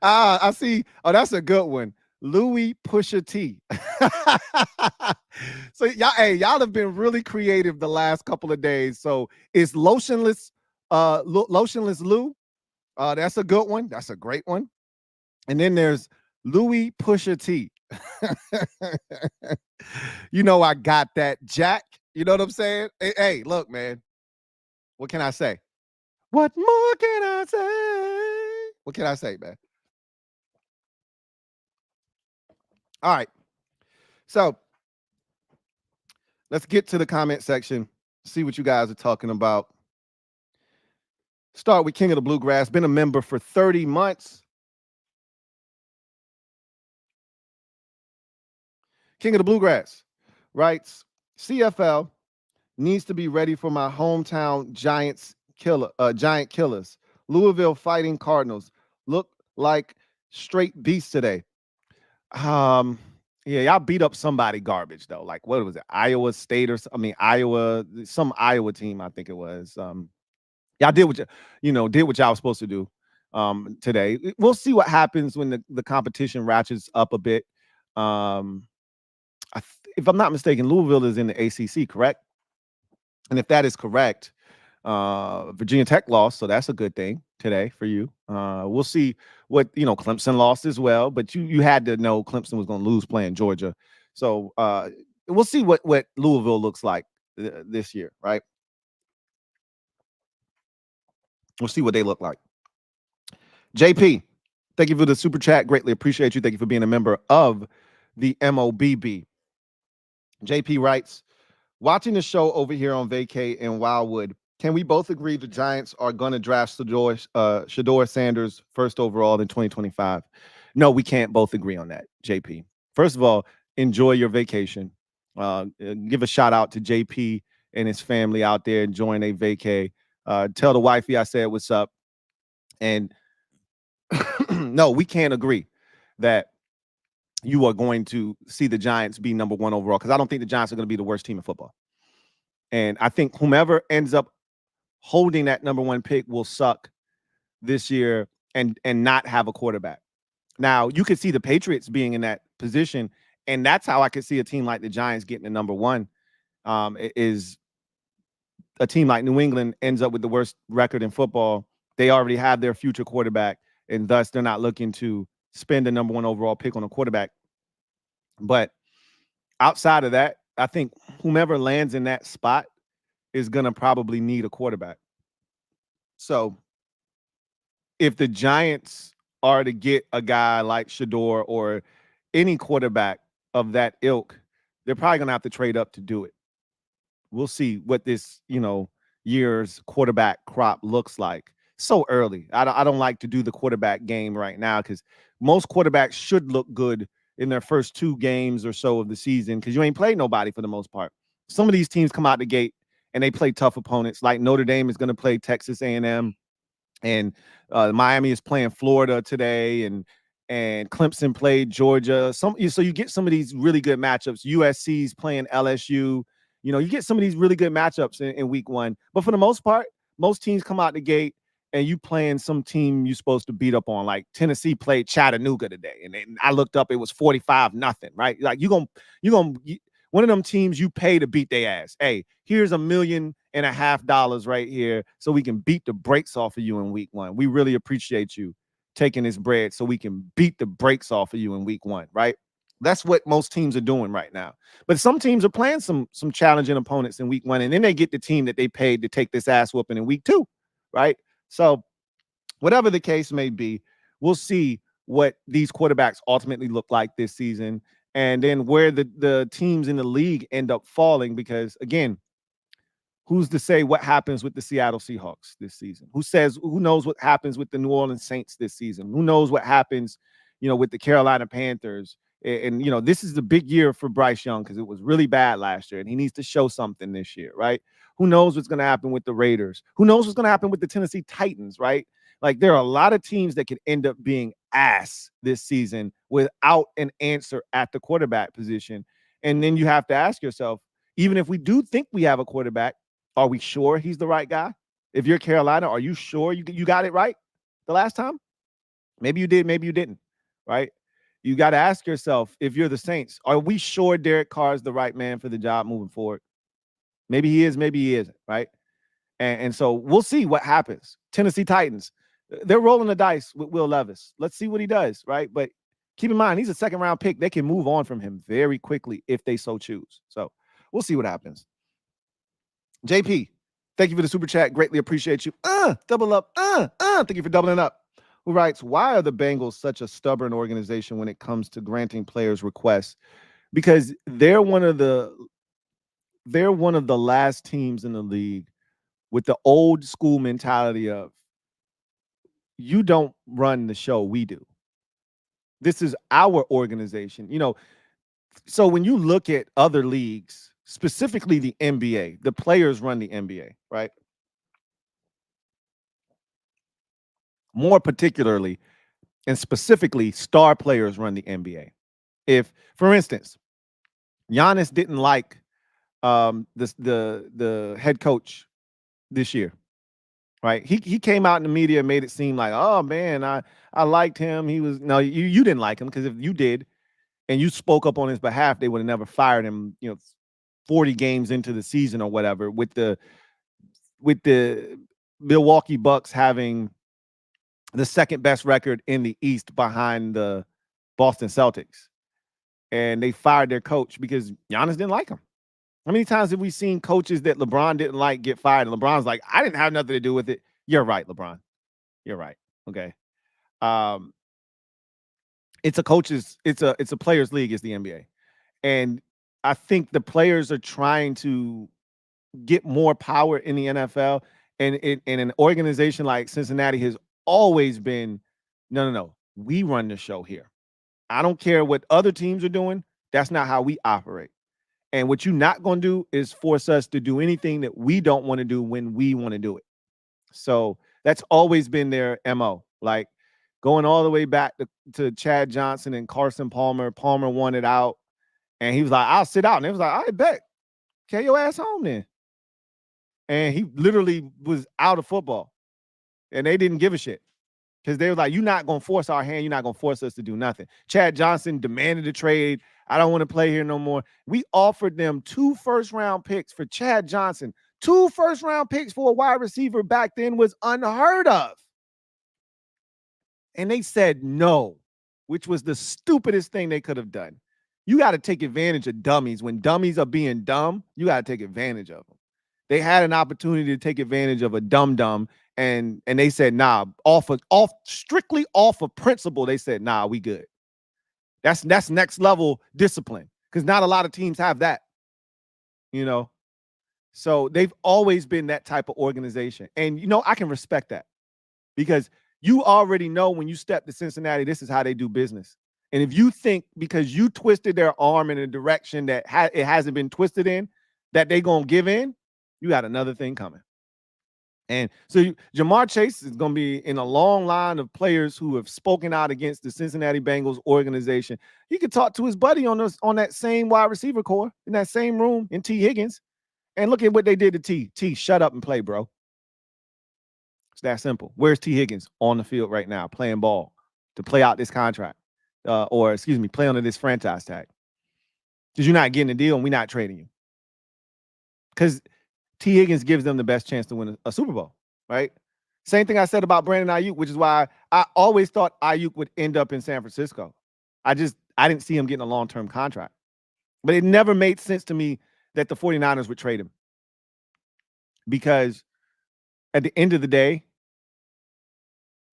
I see. Oh, that's a good one. Louie Pusha T. So y'all have been really creative the last couple of days. So it's lotionless Lou. That's a good one. That's a great one. And then there's Louie Pusha T. You know I got that, Jack. You know what I'm saying? Hey, look, man. What can I say? What more can I say? What can I say, man? All right. So let's get to the comment section, see what you guys are talking about. Start with King of the Bluegrass. Been a member for 30 months. King of the Bluegrass writes, CFL needs to be ready for my hometown giant killers. Louisville Fighting Cardinals look like straight beasts today. Yeah, y'all beat up somebody garbage though. Like what was it? Iowa State Iowa, some Iowa team, I think it was. Y'all did what did what y'all was supposed to do today. We'll see what happens when the competition ratchets up a bit. If I'm not mistaken, Louisville is in the ACC, correct? And if that is correct, Virginia Tech lost, so that's a good thing today for you. We'll see what Clemson lost as well, but you had to know Clemson was going to lose playing Georgia. So we'll see what Louisville looks like this year, right? We'll see what they look like. JP, thank you for the super chat. Greatly appreciate you. Thank you for being a member of the MOBB. JP writes, watching the show over here on vacay in Wildwood, can we both agree the Giants are going to draft Shedeur Sanders first overall in 2025? No, we can't both agree on that, JP. First of all, enjoy your vacation. Give a shout out to JP and his family out there enjoying a vacay. Tell the wifey I said what's up. And no, we can't agree that you are going to see the Giants be number one overall, because I don't think the Giants are going to be the worst team in football. And I think whomever ends up holding that number one pick will suck this year and not have a quarterback. Now, you could see the Patriots being in that position, and that's how I could see a team like the Giants getting the number one. Is a team like New England ends up with the worst record in football. They already have their future quarterback, and thus they're not looking to spend the number one overall pick on a quarterback. But outside of that, I think whomever lands in that spot is going to probably need a quarterback. So if the Giants are to get a guy like Shador or any quarterback of that ilk, they're probably going to have to trade up to do it. We'll see what this, year's quarterback crop looks like. So early. I don't like to do the quarterback game right now, because most quarterbacks should look good in their first 2 games or so of the season, because you ain't played nobody for the most part. Some of these teams come out the gate and they play tough opponents. Like Notre Dame is going to play Texas A&M, and Miami is playing Florida today, and Clemson played Georgia. So you get some of these really good matchups. USC's playing LSU. You get some of these really good matchups in week 1. But for the most part, most teams come out the gate and you playing some team you're supposed to beat up on. Like Tennessee played Chattanooga today, and I looked up, it was 45-0, right? Like you're gonna one of them teams you pay to beat their ass. Hey, here's $1.5 million right here, so we can beat the brakes off of you in week 1. We really appreciate you taking this bread so we can beat the brakes off of you in week 1, right? That's what most teams are doing right now. But some teams are playing some challenging opponents in week 1, and then they get the team that they paid to take this ass whooping in week 2, right? So whatever the case may be, we'll see what these quarterbacks ultimately look like this season, and then where the teams in the league end up falling, because, again, who's to say what happens with the Seattle Seahawks this season? Who knows what happens with the New Orleans Saints this season? Who knows what happens, with the Carolina Panthers? And this is the big year for Bryce Young, because it was really bad last year, and he needs to show something this year, right? Who knows what's going to happen with the Raiders? Who knows what's going to happen with the Tennessee Titans, right? Like, there are a lot of teams that could end up being ass this season without an answer at the quarterback position. And then you have to ask yourself, even if we do think we have a quarterback, are we sure he's the right guy? If you're Carolina, are you sure you got it right the last time? Maybe you did, maybe you didn't, right? You got to ask yourself, if you're the Saints, are we sure Derek Carr is the right man for the job moving forward? Maybe he is, maybe he isn't, right? And so we'll see what happens. Tennessee Titans, they're rolling the dice with Will Levis. Let's see what he does, right? But keep in mind, he's a second-round pick. They can move on from him very quickly if they so choose. So we'll see what happens. JP, thank you for the super chat. Greatly appreciate you. Double up. Thank you for doubling up. Who writes, why are the Bengals such a stubborn organization when it comes to granting players requests? Because they're one of the last teams in the league with the old school mentality of, you don't run the show, we do. This is our organization. So when you look at other leagues, specifically the NBA, the players run the NBA, right? More particularly and specifically, star players run the NBA. If, for instance, Giannis didn't like the head coach this year, right? He came out in the media and made it seem like, oh man, I liked him. No, you didn't like him, because if you did and you spoke up on his behalf, they would have never fired him, 40 games into the season or whatever, with the Milwaukee Bucks having the second best record in the East behind the Boston Celtics. And they fired their coach because Giannis didn't like him. How many times have we seen coaches that LeBron didn't like get fired? And LeBron's like, I didn't have nothing to do with it. You're right, LeBron. You're right. Okay. It's a players' league, is the NBA. And I think the players are trying to get more power in the NFL. And an organization like Cincinnati has always been, no, we run the show here. I don't care what other teams are doing. That's not how we operate. And what you're not going to do is force us to do anything that we don't want to do when we want to do it. So That's always been their MO. Like going all the way back to Chad Johnson and Carson Palmer. Palmer wanted out, and he was like, "I'll sit out." And it was like, "I bet, carry your ass home then." And he literally was out of football, and they didn't give a shit because they were like, "You're not gonna force our hand. You're not gonna force us to do nothing." Chad Johnson demanded a trade. I don't want to play here no more. We offered them 2 first-round picks for Chad Johnson. 2 first-round picks for a wide receiver back then was unheard of. And they said no, which was the stupidest thing they could have done. You got to take advantage of dummies. When dummies are being dumb, you got to take advantage of them. They had an opportunity to take advantage of a dumb, and they said, nah, strictly off of principle, they said, nah, we good. That's next level discipline, because not a lot of teams have that, you know. So they've always been that type of organization. And, you know, I can respect that, because you already know when you step to Cincinnati, this is how they do business. And if you think because you twisted their arm in a direction that it hasn't been twisted in, that they're going to give in, you got another thing coming. And so Jamar Chase is going to be in a long line of players who have spoken out against the Cincinnati Bengals organization. He could talk to his buddy on that same wide receiver core in that same room in T. Higgins. And look at what they did to T. T, shut up and play, bro. It's that simple. Where's T. Higgins? On the field right now, playing ball to play out this contract. Play under this franchise tag. Because you're not getting a deal and we're not trading you. Because T. Higgins gives them the best chance to win a Super Bowl, right? Same thing I said about Brandon Aiyuk, which is why I always thought Aiyuk would end up in San Francisco. I didn't see him getting a long-term contract. But it never made sense to me that the 49ers would trade him. Because at the end of the day,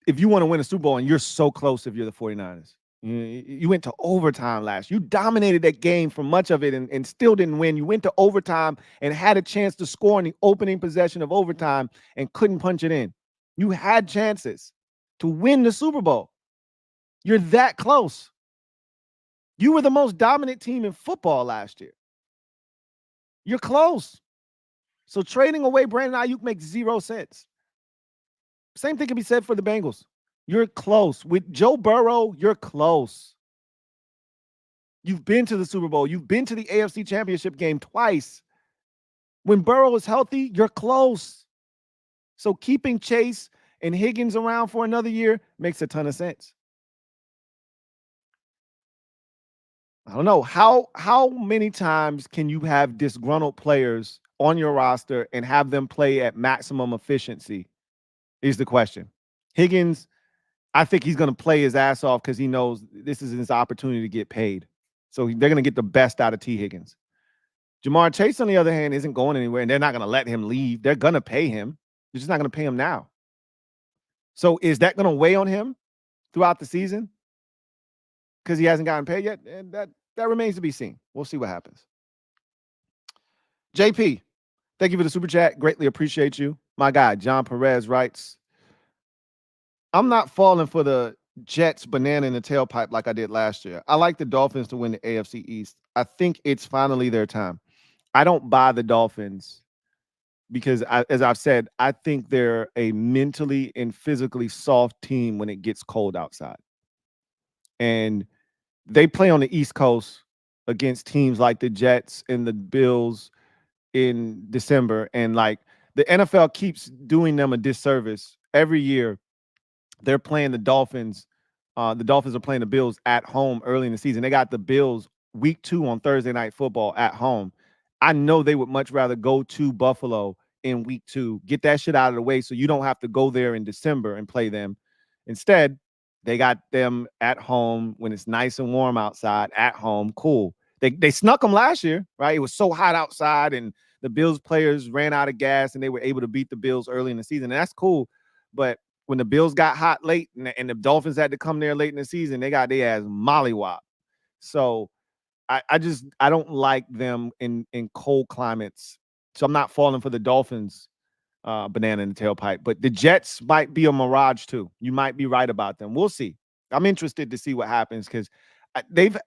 if you want to win a Super Bowl, and you're so close if you're the 49ers, you went to overtime last. You dominated that game for much of it and still didn't win. You went to overtime and had a chance to score in the opening possession of overtime and couldn't punch it in. You had chances to win the Super Bowl. You're that close. You were the most dominant team in football last year. You're close. So trading away Brandon Aiyuk makes 0 sense. Same thing can be said for the Bengals. You're close. With Joe Burrow, you're close. You've been to the Super Bowl. You've been to the AFC Championship game twice. When Burrow is healthy, you're close. So keeping Chase and Higgins around for another year makes a ton of sense. I don't know. How many times can you have disgruntled players on your roster and have them play at maximum efficiency is the question. Higgins, I think he's going to play his ass off because he knows this is his opportunity to get paid. So they're going to get the best out of T. Higgins. Jamar Chase, on the other hand, isn't going anywhere, and they're not going to let him leave. They're going to pay him. They're just not going to pay him now. So is that going to weigh on him throughout the season because he hasn't gotten paid yet? And that remains to be seen. We'll see what happens. JP, thank you for the super chat. Greatly appreciate you. My guy, John Perez writes, I'm not falling for the Jets banana in the tailpipe like I did last year. I like the Dolphins to win the AFC East. I think it's finally their time. I don't buy the Dolphins because, as I've said, I think they're a mentally and physically soft team when it gets cold outside. And they play on the East Coast against teams like the Jets and the Bills in December. And like the NFL keeps doing them a disservice every year. They're playing the Dolphins. The Dolphins are playing the Bills at home early in the season. They got the Bills week 2 on Thursday Night Football at home. I know they would much rather go to Buffalo in week 2, get that shit out of the way so you don't have to go there in December and play them. Instead, they got them at home when it's nice and warm outside at home. Cool. They snuck them last year, right? It was so hot outside and the Bills players ran out of gas and they were able to beat the Bills early in the season. And that's cool. But when the Bills got hot late and the Dolphins had to come there late in the season, they got their ass mollywop. So I don't like them in cold climates. So I'm not falling for the Dolphins banana in the tailpipe. But the Jets might be a mirage too. You might be right about them. We'll see. I'm interested to see what happens because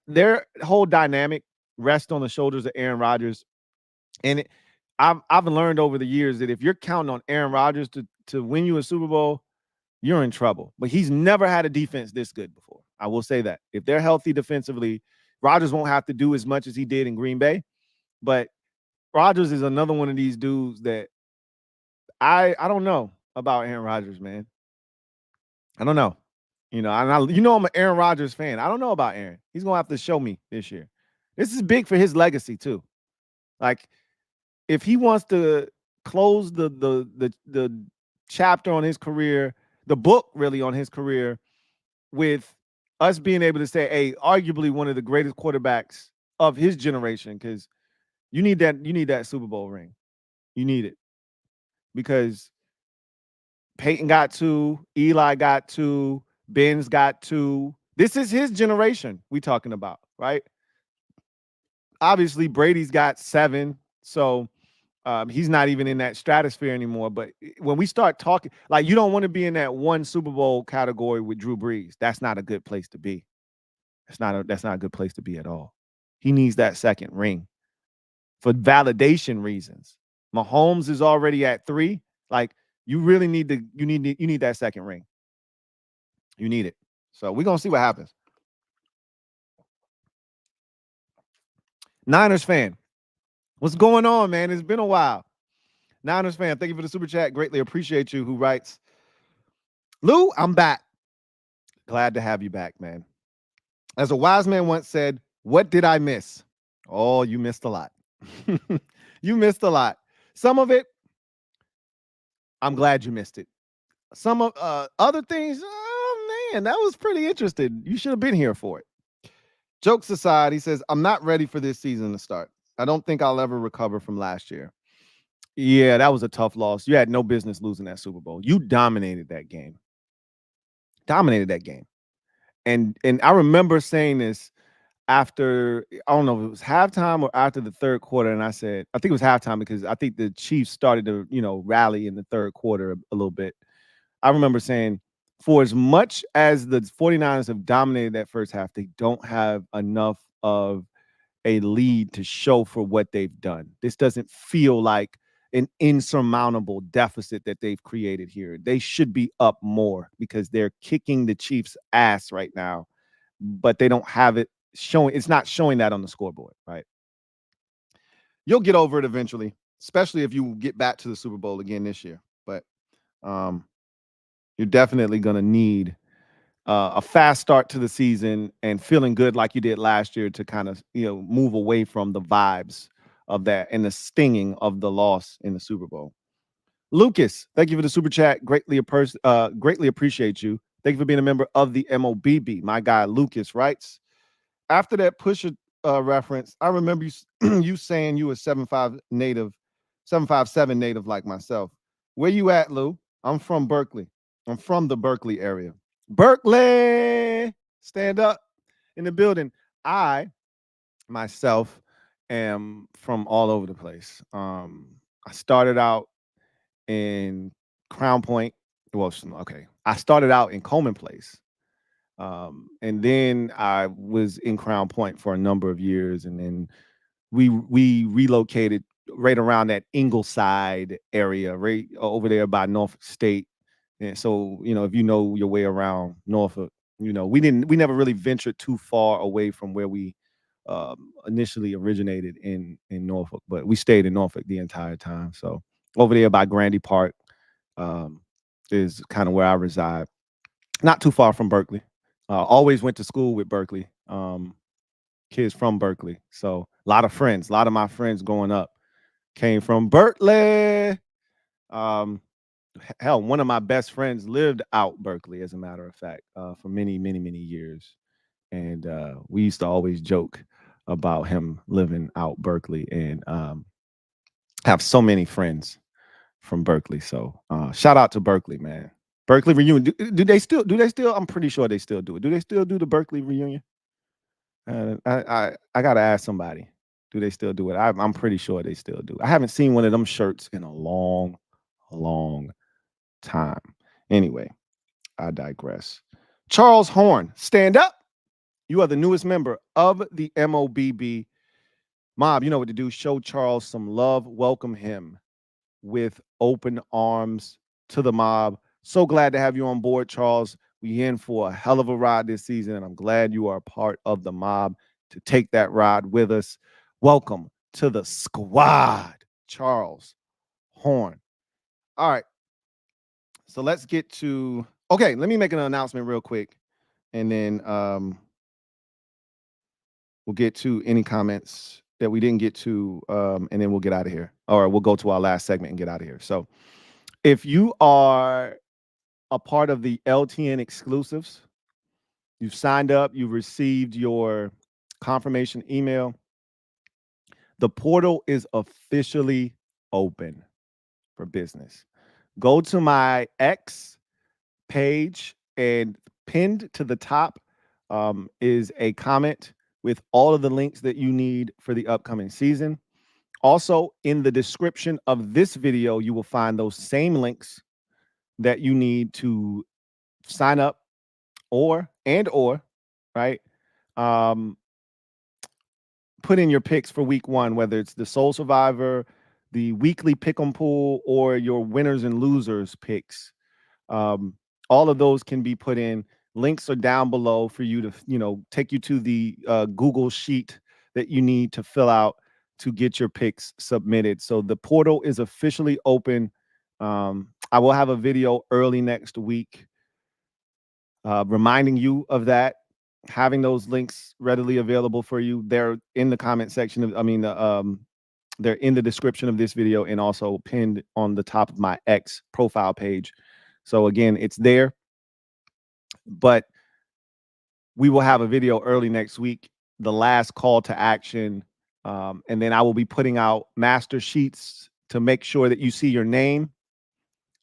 their whole dynamic rests on the shoulders of Aaron Rodgers. And I've learned over the years that if you're counting on Aaron Rodgers to to win you a Super Bowl, you're in trouble. But he's never had a defense this good before. I will say that. If they're healthy defensively, Rodgers won't have to do as much as he did in Green Bay. But Rodgers is another one of these dudes that I don't know about Aaron Rodgers, man. I don't know. You know, I'm an Aaron Rodgers fan. I don't know about Aaron. He's gonna have to show me this year. This is big for his legacy too. Like, if he wants to close the chapter on his career, the book really on his career, with us being able to say, hey, arguably one of the greatest quarterbacks of his generation, because you need that Super Bowl ring. You need it. Because Peyton got 2, Eli got 2, Ben's got 2. This is his generation we talking about, right? Obviously, Brady's got 7, so he's not even in that stratosphere anymore. But when we start talking, like, you don't want to be in that one Super Bowl category with Drew Brees. That's not a good place to be. That's not a good place to be at all. He needs that second ring for validation reasons. Mahomes is already at 3. Like, you really need that second ring. You need it. So we're gonna see what happens. Niners fan, what's going on, man? It's been a while. Niners fan, thank you for the super chat. Greatly appreciate you. Who writes, Lou, I'm back. Glad to have you back, man. As a wise man once said, what did I miss? Oh, you missed a lot. You missed a lot. Some of it, I'm glad you missed it. Some of other things, oh man, that was pretty interesting. You should have been here for it. Jokes aside, he says, I'm not ready for this season to start. I don't think I'll ever recover from last year. Yeah, that was a tough loss. You had no business losing that Super Bowl. You dominated that game. And I remember saying this after, I don't know if it was halftime or after the third quarter. And I said, I think it was halftime, because I think the Chiefs started to, rally in the third quarter a little bit. I remember saying, for as much as the 49ers have dominated that first half, they don't have enough of a lead to show for what they've done. This doesn't feel like an insurmountable deficit that they've created here. They should be up more, because they're kicking the Chiefs' ass right now, but they don't have it showing. It's not showing that on the scoreboard, right? You'll get over it eventually, especially if you get back to the Super Bowl again this year. But you're definitely going to need a fast start to the season and feeling good like you did last year to kind of, move away from the vibes of that and the stinging of the loss in the Super Bowl. Lucas, thank you for the super chat. Greatly appreciate you. Thank you for being a member of the MOBB. My guy Lucas writes, after that Pusha reference, I remember you saying you were 7'5" native, 7'5" native like myself. Where you at, Lou? I'm from Berkeley. I'm from the Berkeley area. Berkeley, stand up in the building. I myself am from all over the place. I started out in Crown Point. Well, okay. I started out in Coleman Place. And then I was in Crown Point for a number of years. And then we relocated right around that Ingleside area, right over there by Norfolk State. And so, if you know your way around Norfolk, we never really ventured too far away from where we initially originated in Norfolk, but we stayed in Norfolk the entire time. So over there by Grandy Park is kind of where I reside. Not too far from Berkeley. Always went to school with Berkeley. Kids from Berkeley. So a lot of my friends growing up came from Berkeley. Hell, one of my best friends lived out Berkeley, as a matter of fact, for many, many, many years. And we used to always joke about him living out Berkeley, and have so many friends from Berkeley. So shout out to Berkeley, man. Berkeley reunion. Do they still? I'm pretty sure they still do it. Do they still do the Berkeley reunion? I gotta ask somebody. Do they still do it? I'm pretty sure they still do. I haven't seen one of them shirts in a long time. Anyway, I digress. Charles Horn, stand up. You are the newest member of the MOBB. Mob, you know what to do. Show Charles some love. Welcome him with open arms to the mob. So glad to have you on board, Charles. We in for a hell of a ride this season, and I'm glad you are a part of the mob to take that ride with us. Welcome to the squad, Charles Horn. All right. So let's get to, okay, let me make an announcement real quick, and then we'll get to any comments that we didn't get to, and then we'll get out of here. Or we'll go to our last segment and get out of here. So if you are a part of the LTN exclusives, you've signed up, you've received your confirmation email, the portal is officially open for business. Go to my X page, and pinned to the top is a comment with all of the links that you need for the upcoming season. Also, in the description of this video, you will find those same links that you need to sign up or right, put in your picks for week 1, whether it's the Soul Survivor, the weekly pick'em pool, or your winners and losers picks. All of those can be put in. Links are down below for you to, take you to the Google sheet that you need to fill out to get your picks submitted. So the portal is officially open. I will have a video early next week reminding you of that, having those links readily available for you. They're in the comment section of, they're in the description of this video and also pinned on the top of my X profile page. So again, it's there, but we will have a video early next week, the last call to action. And then I will be putting out master sheets to make sure that you see your name.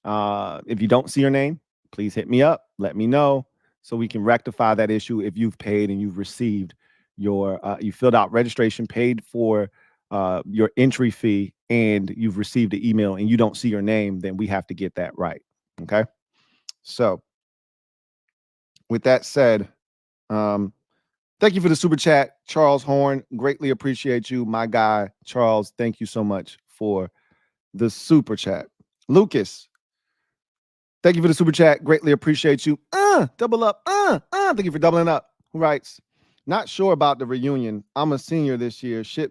If you don't see your name, please hit me up, let me know, so we can rectify that issue. If you've paid and you've received your, you filled out registration, paid for your entry fee, and you've received the email and you don't see your name, then we have to get that right. Okay. So with that said, thank you for the super chat, Charles Horn. Greatly appreciate you, my guy, Charles. Thank you so much for the super chat. Lucas, thank you for the super chat. Greatly appreciate you. Double up. Thank you for doubling up. Who writes, not sure about the reunion. I'm a senior this year. Shit,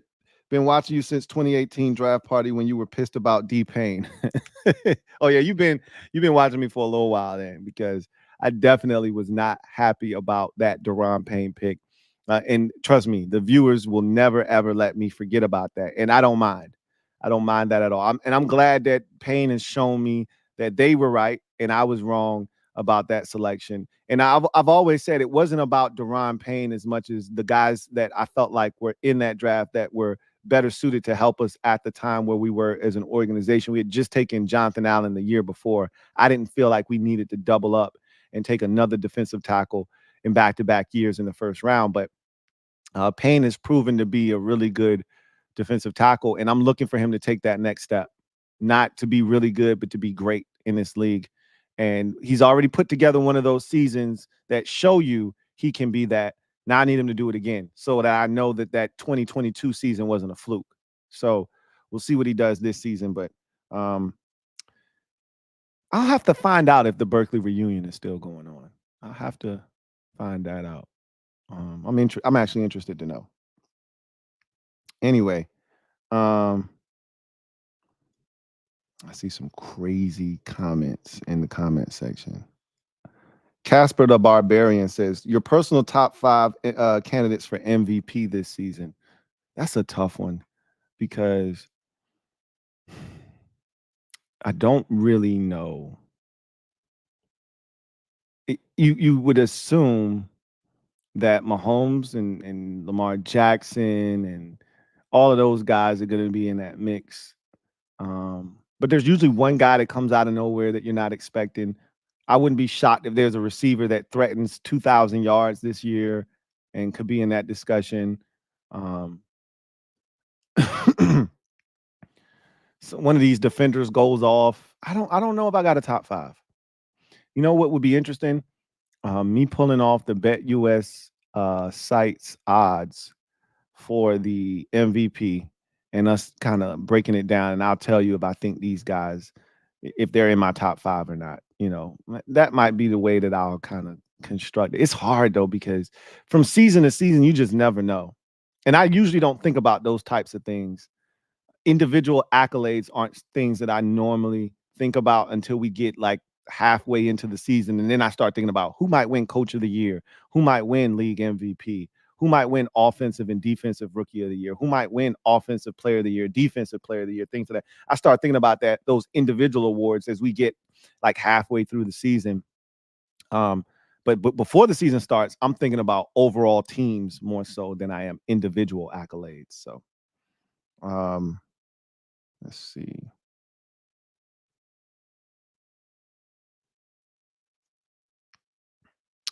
been watching you since 2018 draft party when you were pissed about D-Pain. Oh yeah, you've been watching me for a little while then, because I definitely was not happy about that Daron Payne pick. And trust me, the viewers will never, ever let me forget about that. And I don't mind. I don't mind that at all. I'm glad that Payne has shown me that they were right and I was wrong about that selection. And I've always said it wasn't about Daron Payne as much as the guys that I felt like were in that draft that were better suited to help us at the time where we were as an organization. We had just taken Jonathan Allen the year before. I didn't feel like we needed to double up and take another defensive tackle in back-to-back years in the first round. But Payne has proven to be a really good defensive tackle, and I'm looking for him to take that next step, not to be really good, but to be great in this league. And he's already put together one of those seasons that show you he can be that. Now I need him to do it again so that I know that that 2022 season wasn't a fluke. So we'll see what he does this season. But I'll have to find out if the Berkeley reunion is still going on. I'll have to find that out. I'm actually interested to know. Anyway, I see some crazy comments in the comment section. Casper the Barbarian says, your personal top 5 candidates for MVP this season. That's a tough one because I don't really know. You would assume that Mahomes and Lamar Jackson and all of those guys are going to be in that mix. But there's usually one guy that comes out of nowhere that you're not expecting. I wouldn't be shocked if there's a receiver that threatens 2,000 yards this year and could be in that discussion. So one of these defenders goes off. I don't know if I got a top 5. You know what would be interesting? Me pulling off the BetUS sites odds for the MVP and us kind of breaking it down. And I'll tell you if I think these guys if they're in my top 5 or not. That might be the way that I'll kind of construct it. It's hard though, because from season to season, you just never know. And I usually don't think about those types of things. Individual accolades aren't things that I normally think about until we get like halfway into the season. And then I start thinking about who might win coach of the year, who might win league MVP, who might win offensive and defensive rookie of the year, who might win offensive player of the year, defensive player of the year, things like that. I start thinking about those individual awards as we get like halfway through the season. But before the season starts, I'm thinking about overall teams more so than I am individual accolades. So, let's see.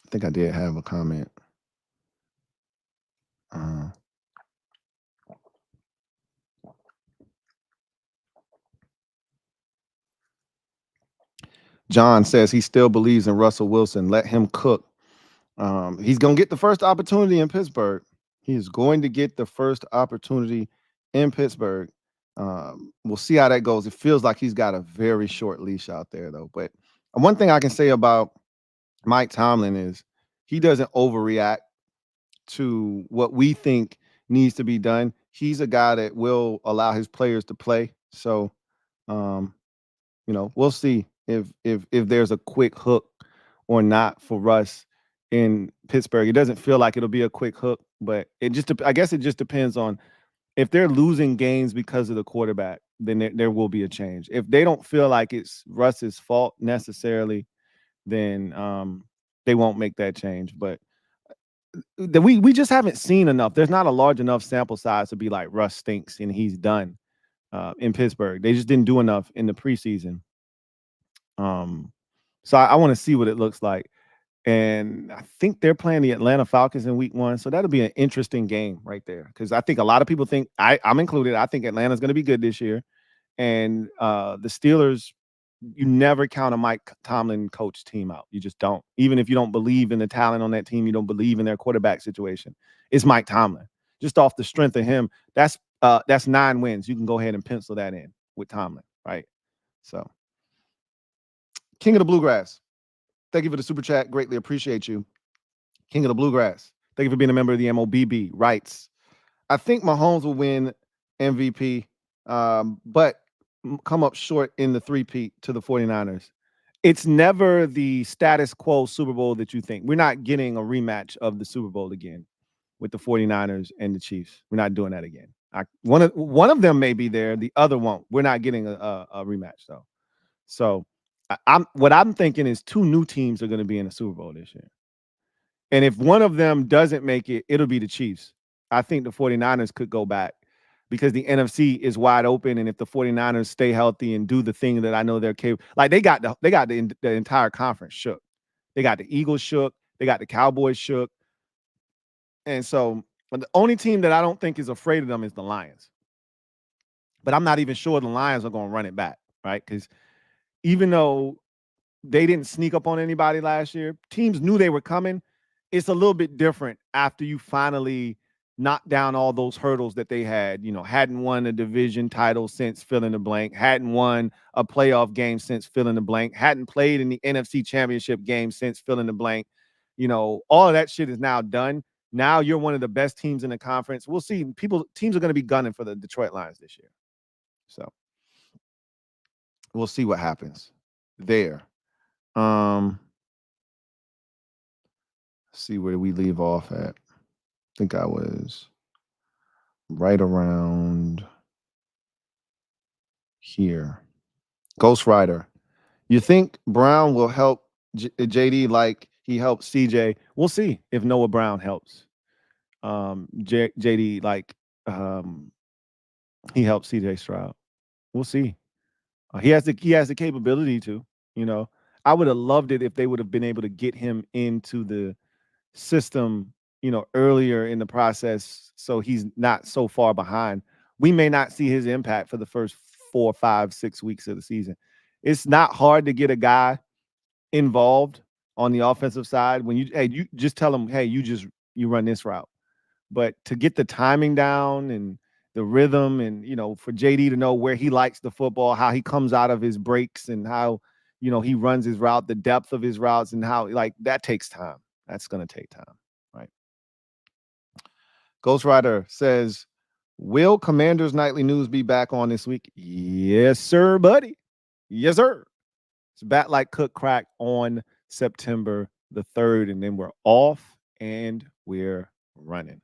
I think I did have a comment. John says he still believes in Russell Wilson. Let him cook. He's going to get the first opportunity in Pittsburgh. He is going to get the first opportunity in Pittsburgh. We'll see how that goes. It feels like he's got a very short leash out there, though. But one thing I can say about Mike Tomlin is he doesn't overreact to what we think needs to be done. He's a guy that will allow his players to play. So, we'll see if there's a quick hook or not for Russ in Pittsburgh. It doesn't feel like it'll be a quick hook, but I guess it just depends on if they're losing games because of the quarterback, then there will be a change. If they don't feel like it's Russ's fault necessarily, then they won't make that change. But we just haven't seen enough. There's not a large enough sample size to be like Russ stinks and he's done in Pittsburgh. They just didn't do enough in the preseason. So I want to see what it looks like. And I think they're playing the Atlanta Falcons in week 1. So that'll be an interesting game right there. Because I think a lot of people think, I'm included, I think Atlanta's going to be good this year. And the Steelers, you never count a Mike Tomlin coach team out. You just don't. Even if you don't believe in the talent on that team, you don't believe in their quarterback situation. It's Mike Tomlin. Just off the strength of him, that's 9 wins. You can go ahead and pencil that in with Tomlin, right? So, King of the Bluegrass, thank you for the super chat. Greatly appreciate you. King of the Bluegrass, thank you for being a member of the MOBB. Writes, I think Mahomes will win MVP, but come up short in the three-peat to the 49ers. It's never the status quo Super Bowl that you think. We're not getting a rematch of the Super Bowl again with the 49ers and the Chiefs. We're not doing that again. One of them may be there, the other won't. We're not getting a rematch though. So what I'm thinking is 2 new teams are going to be in the Super Bowl this year. And if one of them doesn't make it, it'll be the Chiefs. I think the 49ers could go back because the NFC is wide open. And if the 49ers stay healthy and do the thing that I know they're capable, like they got the entire conference shook. They got the Eagles shook. They got the Cowboys shook. And so the only team that I don't think is afraid of them is the Lions. But I'm not even sure the Lions are going to run it back, right? Because even though they didn't sneak up on anybody last year, teams knew they were coming. It's a little bit different after you finally knock down all those hurdles that they had. Hadn't won a division title since fill in the blank, hadn't won a playoff game since fill in the blank, hadn't played in the NFC Championship game since fill in the blank. All of that shit is now done. Now you're one of the best teams in the conference. We'll see. Teams are going to be gunning for the Detroit Lions this year. So we'll see what happens there. See where we leave off at. I think I was right around here. Ghost Rider, you think Brown will help JD like he helped CJ? We'll see if Noah Brown helps JD like he helped CJ Stroud. We'll see. He has the capability to. I would have loved it if they would have been able to get him into the system, earlier in the process, so he's not so far behind. We may not see his impact for the first 4, 5, 6 weeks of the season. It's not hard to get a guy involved on the offensive side when you just tell him, hey, you run this route. But to get the timing down and the rhythm, and for JD to know where he likes the football, how he comes out of his breaks, and how he runs his route, the depth of his routes, and how that takes time. That's going to take time, right? Ghost Rider says, will Commanders Nightly News be back on this week? Yes, sir, buddy. Yes, sir. It's Bat Like Cook Crack on September the 3rd, and then we're off and we're running.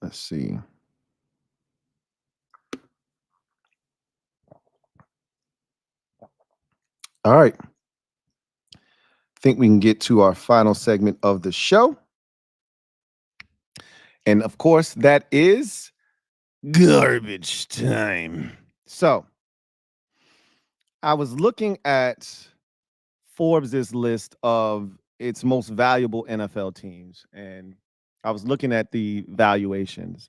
Let's see. All right. I think we can get to our final segment of the show. And of course, that is garbage time. So I was looking at Forbes' list of its most valuable NFL teams, and I was looking at the valuations.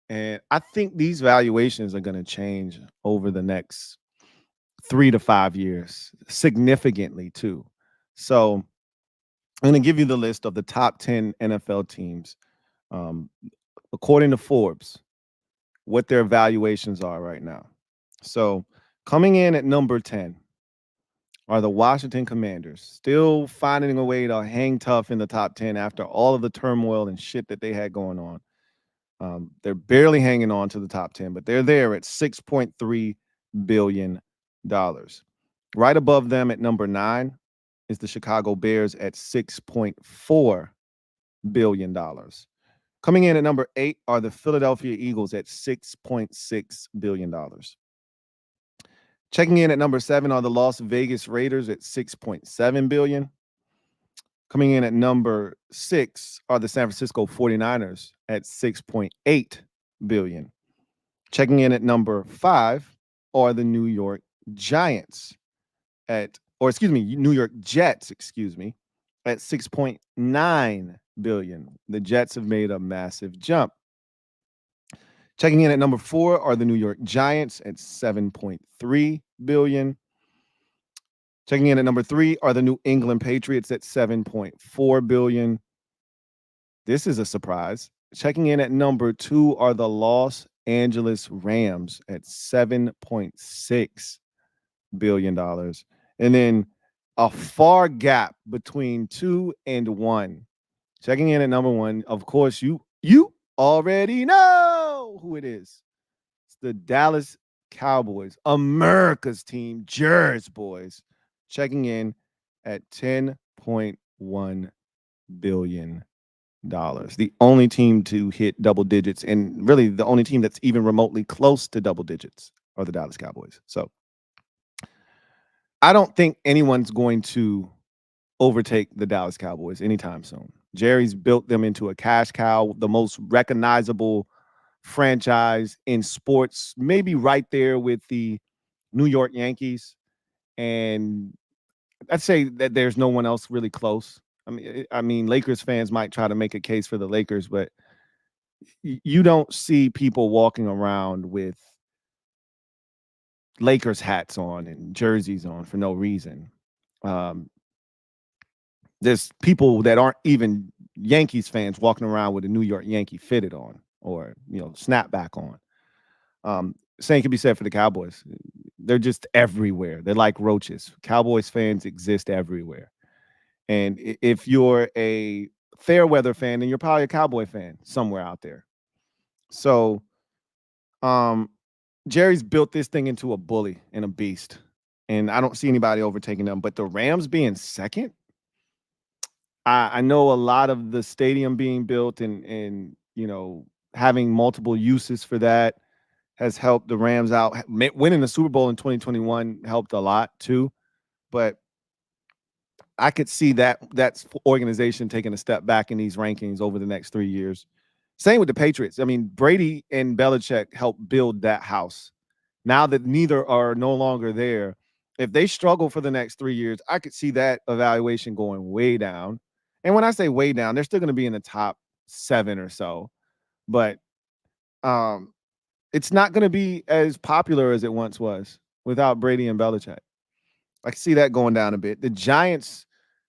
And I think these valuations are going to change over the next 3 to 5 years, significantly too. So I'm going to give you the list of the top 10 NFL teams, according to Forbes, what their valuations are right now. So coming in at number 10 are the Washington Commanders, still finding a way to hang tough in the top 10 after all of the turmoil and shit that they had going on. They're barely hanging on to the top 10, but they're there at $6.3 billion. Right above them at number 9 is the Chicago Bears at $6.4 billion. Coming in at number 8 are the Philadelphia Eagles at $6.6 billion. Checking in at number 7 are the Las Vegas Raiders at $6.7 billion. Coming in at number 6 are the San Francisco 49ers at $6.8 billion. Checking in at number 5 are the New York Jets at $6.9 billion. The Jets have made a massive jump. Checking in at number 4 are the New York Giants at $7.3 billion. Checking in at number 3 are the New England Patriots at $7.4 billion. This is a surprise. Checking in at number 2 are the Los Angeles Rams at $7.6 billion. And then a far gap between 2 and 1. Checking in at number 1, of course, you already know who it is. It's the Dallas Cowboys, America's team, Jersey boys, checking in at $10.1 billion. The only team to hit double digits, and really the only team that's even remotely close to double digits, are the Dallas Cowboys. So I don't think anyone's going to overtake the Dallas Cowboys anytime soon. Jerry's built them into a cash cow, the most recognizable franchise in sports, maybe right there with the New York Yankees. And I'd say that there's no one else really close. I mean, Lakers fans might try to make a case for the Lakers, but you don't see people walking around with Lakers hats on and jerseys on for no reason. There's people that aren't even Yankees fans walking around with a New York Yankee fitted on or, snapback on. Same can be said for the Cowboys. They're just everywhere. They're like roaches. Cowboys fans exist everywhere. And if you're a fair weather fan, then you're probably a Cowboy fan somewhere out there. So Jerry's built this thing into a bully and a beast. And I don't see anybody overtaking them. But the Rams being second, I know a lot of the stadium being built and having multiple uses for that has helped the Rams out. Winning the Super Bowl in 2021 helped a lot too. But I could see that's organization taking a step back in these rankings over the next 3 years. Same with the Patriots. I mean, Brady and Belichick helped build that house. Now that neither are no longer there, if they struggle for the next 3 years, I could see that evaluation going way down. And when I say way down, they're still going to be in the top 7 or so. But it's not going to be as popular as it once was without Brady and Belichick. I can see that going down a bit. The Giants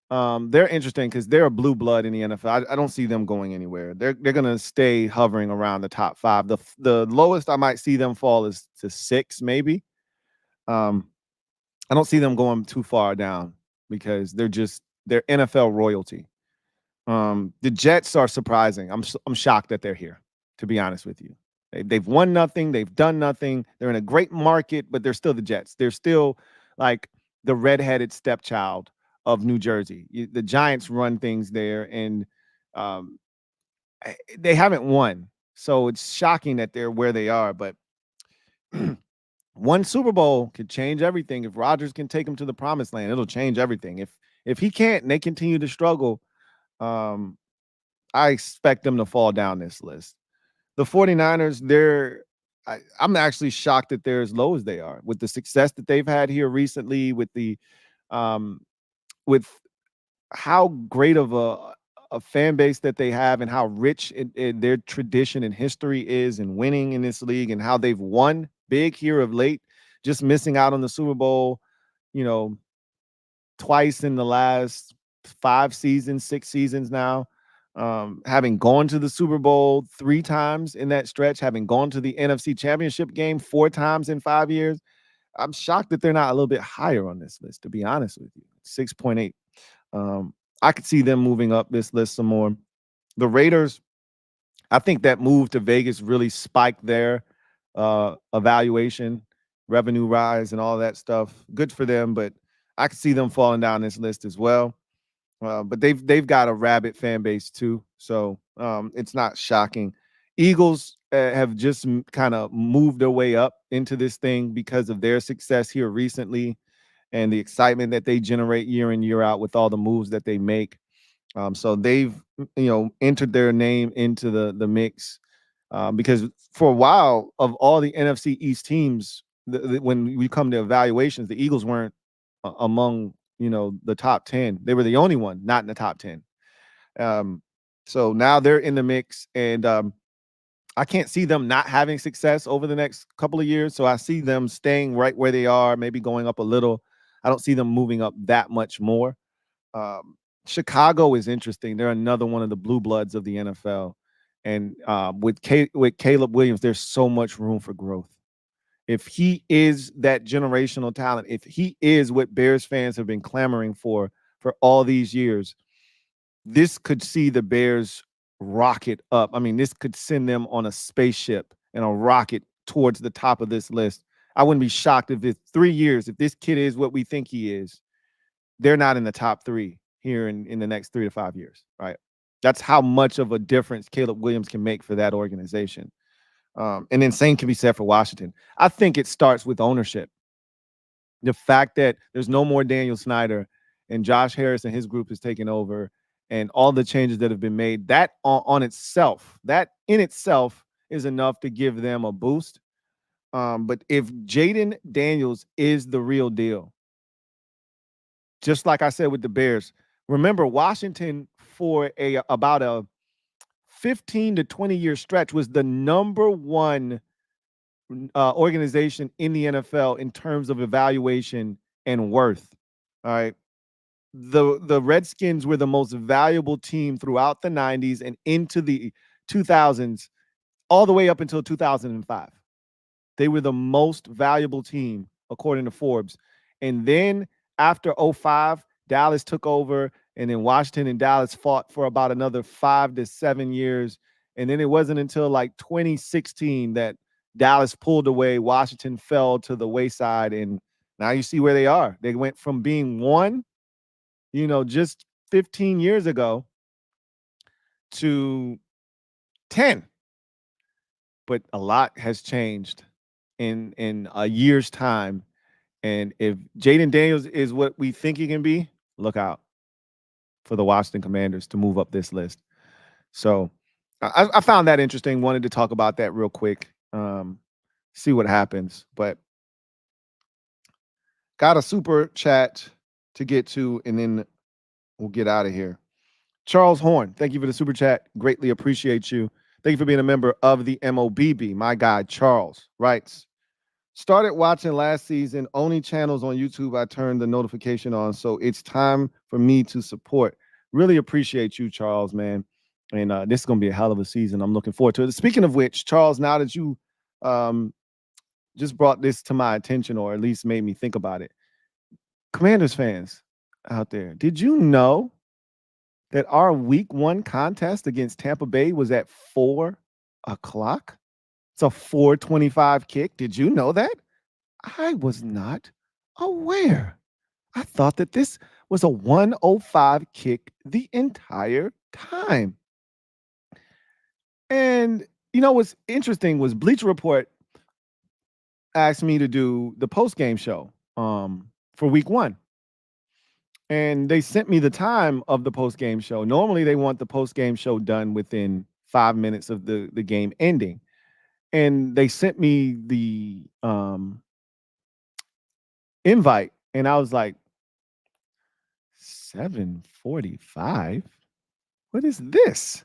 They're interesting because they're a blue blood in the NFL. I don't see them going anywhere. They're gonna stay hovering around the top 5. The lowest I might see them fall is to 6, maybe. I don't see them going too far down because they're NFL royalty. The Jets are surprising. I'm shocked that they're here, to be honest with you. They've won nothing. They've done nothing. They're in a great market, but they're still the Jets. They're still like the redheaded stepchild of New Jersey. The Giants run things there, and um, they haven't won. So it's shocking that they're where they are. But one Super Bowl could change everything. If Rodgers can take them to the promised land, it'll change everything. If he can't and they continue to struggle, I expect them to fall down this list. The 49ers, I'm actually shocked that they're as low as they are with the success that they've had here recently, with the with how great of a fan base that they have and how rich in their tradition and history is in winning in this league, and how they've won big here of late, just missing out on the Super Bowl, twice in the last 5 seasons, 6 seasons now. Having gone to the Super Bowl 3 times in that stretch, having gone to the NFC Championship game 4 times in 5 years. I'm shocked that they're not a little bit higher on this list, to be honest with you. 6.8. I could see them moving up this list some more. The Raiders, I think that move to Vegas really spiked their evaluation, revenue rise, and all that stuff. Good for them, but I could see them falling down this list as well. But they've got a rabid fan base too, so it's not shocking. Eagles have just kind of moved their way up into this thing because of their success here recently and the excitement that they generate year in, year out with all the moves that they make. So they've entered their name into the mix because for a while, of all the NFC East teams, when we come to evaluations, the Eagles weren't among the top 10. They were the only one not in the top 10. So now they're in the mix, and I can't see them not having success over the next couple of years. So I see them staying right where they are, maybe going up a little. I don't see them moving up that much more. Chicago is interesting. They're another one of the blue bloods of the NFL. And with Caleb Williams, there's so much room for growth. If he is that generational talent, if he is what Bears fans have been clamoring for all these years, this could see the Bears rocket up. I mean, this could send them on a spaceship and a rocket towards the top of this list. I wouldn't be shocked if it's 3 years, if this kid is what we think he is, they're not in the top 3 here in the next 3 to 5 years, right? That's how much of a difference Caleb Williams can make for that organization. And then same can be said for Washington. I think it starts with ownership. The fact that there's no more Daniel Snyder and Josh Harris and his group is taking over, and all the changes that have been made, that in itself is enough to give them a boost. But if Jaden Daniels is the real deal, just like I said with the Bears, remember Washington for about a 15 to 20 year stretch was the number 1 organization in the NFL in terms of evaluation and worth. All right. The Redskins were the most valuable team throughout the 90s and into the 2000s, all the way up until 2005. They were the most valuable team, according to Forbes. And then after 2005, Dallas took over, and then Washington and Dallas fought for about another 5 to 7 years. And then it wasn't until like 2016 that Dallas pulled away. Washington fell to the wayside, and now you see where they are. They went from being 1, just 15 years ago to 10. But a lot has changed in a year's time. And if Jaden Daniels is what we think he can be, look out for the Washington Commanders to move up this list. So I found that interesting. Wanted to talk about that real quick. See what happens. But got a super chat to get to, and then we'll get out of here. Charles Horn, thank you for the super chat. Greatly appreciate you. Thank you for being a member of the MOBB. My guy, Charles, writes, Started watching last season. Only channels on YouTube I turned the notification on. So it's time for me to support. Really appreciate you, Charles, man. And this is going to be a hell of a season. I'm looking forward to it. Speaking of which, Charles, now that you just brought this to my attention, or at least made me think about it, Commanders fans out there, did you know that our week 1 contest against Tampa Bay was at 4 o'clock? It's a 4:25 kick. Did you know that? I was not aware. I thought that this was a 1:05 kick the entire time. And you know what's interesting was Bleacher Report asked me to do the post-game show for week 1. And they sent me the time of the post-game show. Normally they want the post-game show done within 5 minutes of the game ending. And they sent me the invite, and I was like, 7:45? What is this?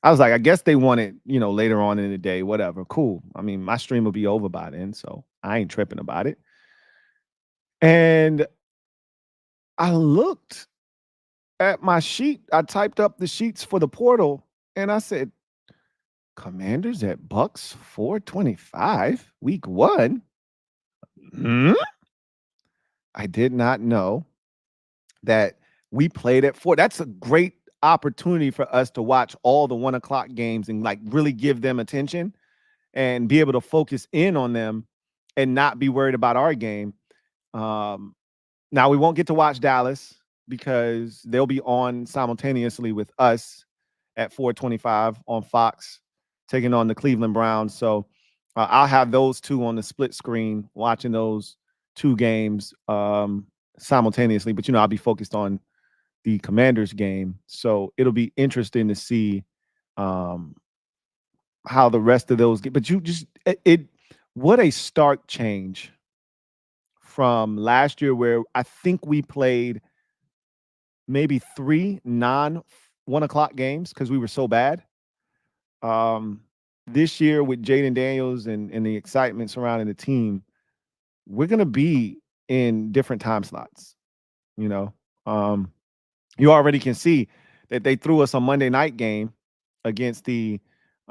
I was like, I guess they want it, later on in the day, whatever. Cool. I mean, my stream will be over by then, so I ain't tripping about it. And I looked at my sheet. I typed up the sheets for the portal, and I said, Commanders at Bucks 4:25, week 1. I did not know that we played at 4. That's a great opportunity for us to watch all the 1 o'clock games and like really give them attention and be able to focus in on them and not be worried about our game. Now we won't get to watch Dallas because they'll be on simultaneously with us at 4:25 on Fox, taking on the Cleveland Browns. So I'll have those two on the split screen, watching those 2 games simultaneously. But I'll be focused on the Commanders game, so it'll be interesting to see how the rest of those get. But what a stark change from last year, where I think we played maybe 3 non-1 o'clock games because we were so bad. This year with Jaden Daniels and the excitement surrounding the team, we're gonna be in different time slots. You already can see that they threw us a Monday night game against the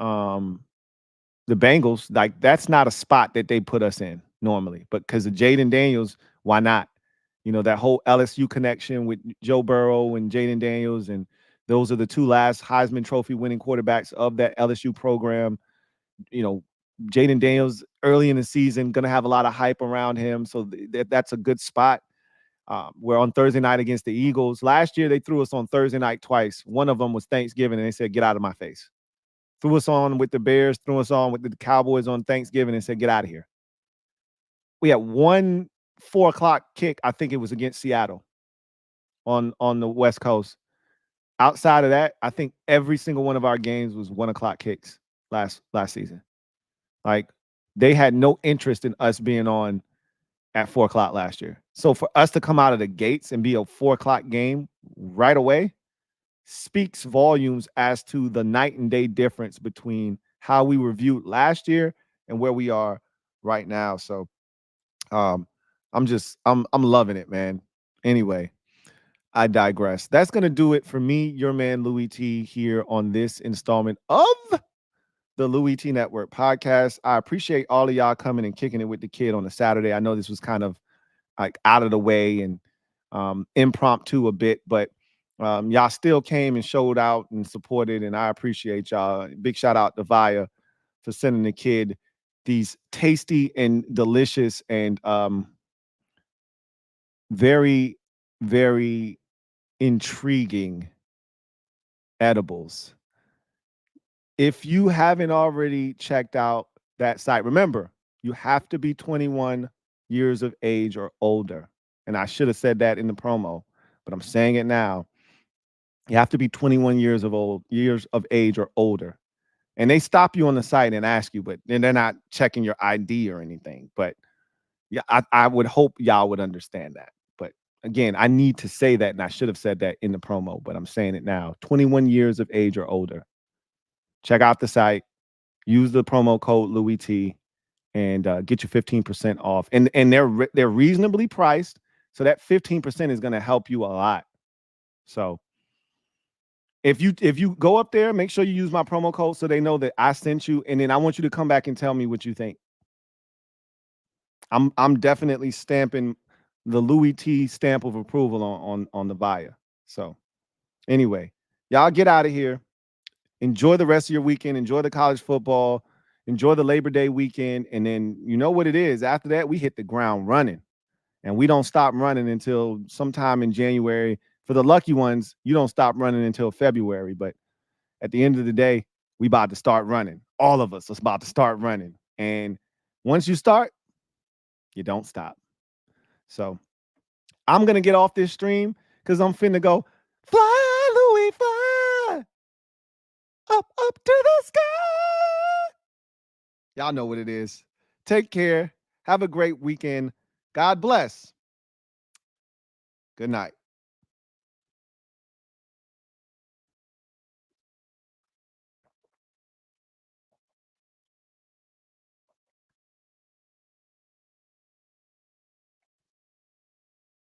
Bengals. Like, that's not a spot that they put us in normally, but because of Jaden Daniels, why not? That whole LSU connection with Joe Burrow and Jaden Daniels, and those are the 2 last Heisman Trophy winning quarterbacks of that LSU program. Jaden Daniels early in the season going to have a lot of hype around him, so that's a good spot. We're on Thursday night against the Eagles. Last year, they threw us on Thursday night twice. One of them was Thanksgiving, and they said, get out of my face. Threw us on with the Bears, threw us on with the Cowboys on Thanksgiving, and said, get out of here. We had 1 4 o'clock kick. I think it was against Seattle on the West Coast. Outside of that, I think every single one of our games was 1 o'clock kicks last season. Like, they had no interest in us being on at 4 o'clock last year. So for us to come out of the gates and be a 4 o'clock game right away speaks volumes as to the night and day difference between how we were viewed last year and where we are right now. So I'm loving it, man. Anyway, I digress. That's going to do it for me, your man Louie T, here on this installment of the Louie T Network podcast. I appreciate all of y'all coming and kicking it with the kid on a Saturday. I know this was kind of like out of the way and impromptu a bit, but y'all still came and showed out and supported, and I appreciate y'all. Big shout out to Via for sending the kid these tasty and delicious and very, very intriguing edibles. If you haven't already checked out that site, remember, you have to be 21 years of age or older. And I should have said that in the promo, but I'm saying it now. You have to be 21 years of age or older. And they stop you on the site and ask you, but then they're not checking your ID or anything. But yeah, I would hope y'all would understand that. But again, I need to say that, and I should have said that in the promo, but I'm saying it now. 21 years of age or older. Check out the site. Use the promo code Louie T. and get you 15% off. And they're reasonably priced, so that 15% is going to help you a lot. So if you go up there, make sure you use my promo code so they know that I sent you, and then I want you to come back and tell me what you think. I'm definitely stamping the Louie T stamp of approval on the buyer. So anyway, y'all get out of here. Enjoy the rest of your weekend. Enjoy the college football. Enjoy the Labor Day weekend. And then you know what it is. After that, we hit the ground running. And we don't stop running until sometime in January. For the lucky ones, you don't stop running until February. But at the end of the day, we about to start running. All of us are about to start running. And once you start, you don't stop. So I'm going to get off this stream because I'm finna go fly, Louie, fly. Up to the sky. Y'all know what it is. Take care. Have a great weekend. God bless. Good night.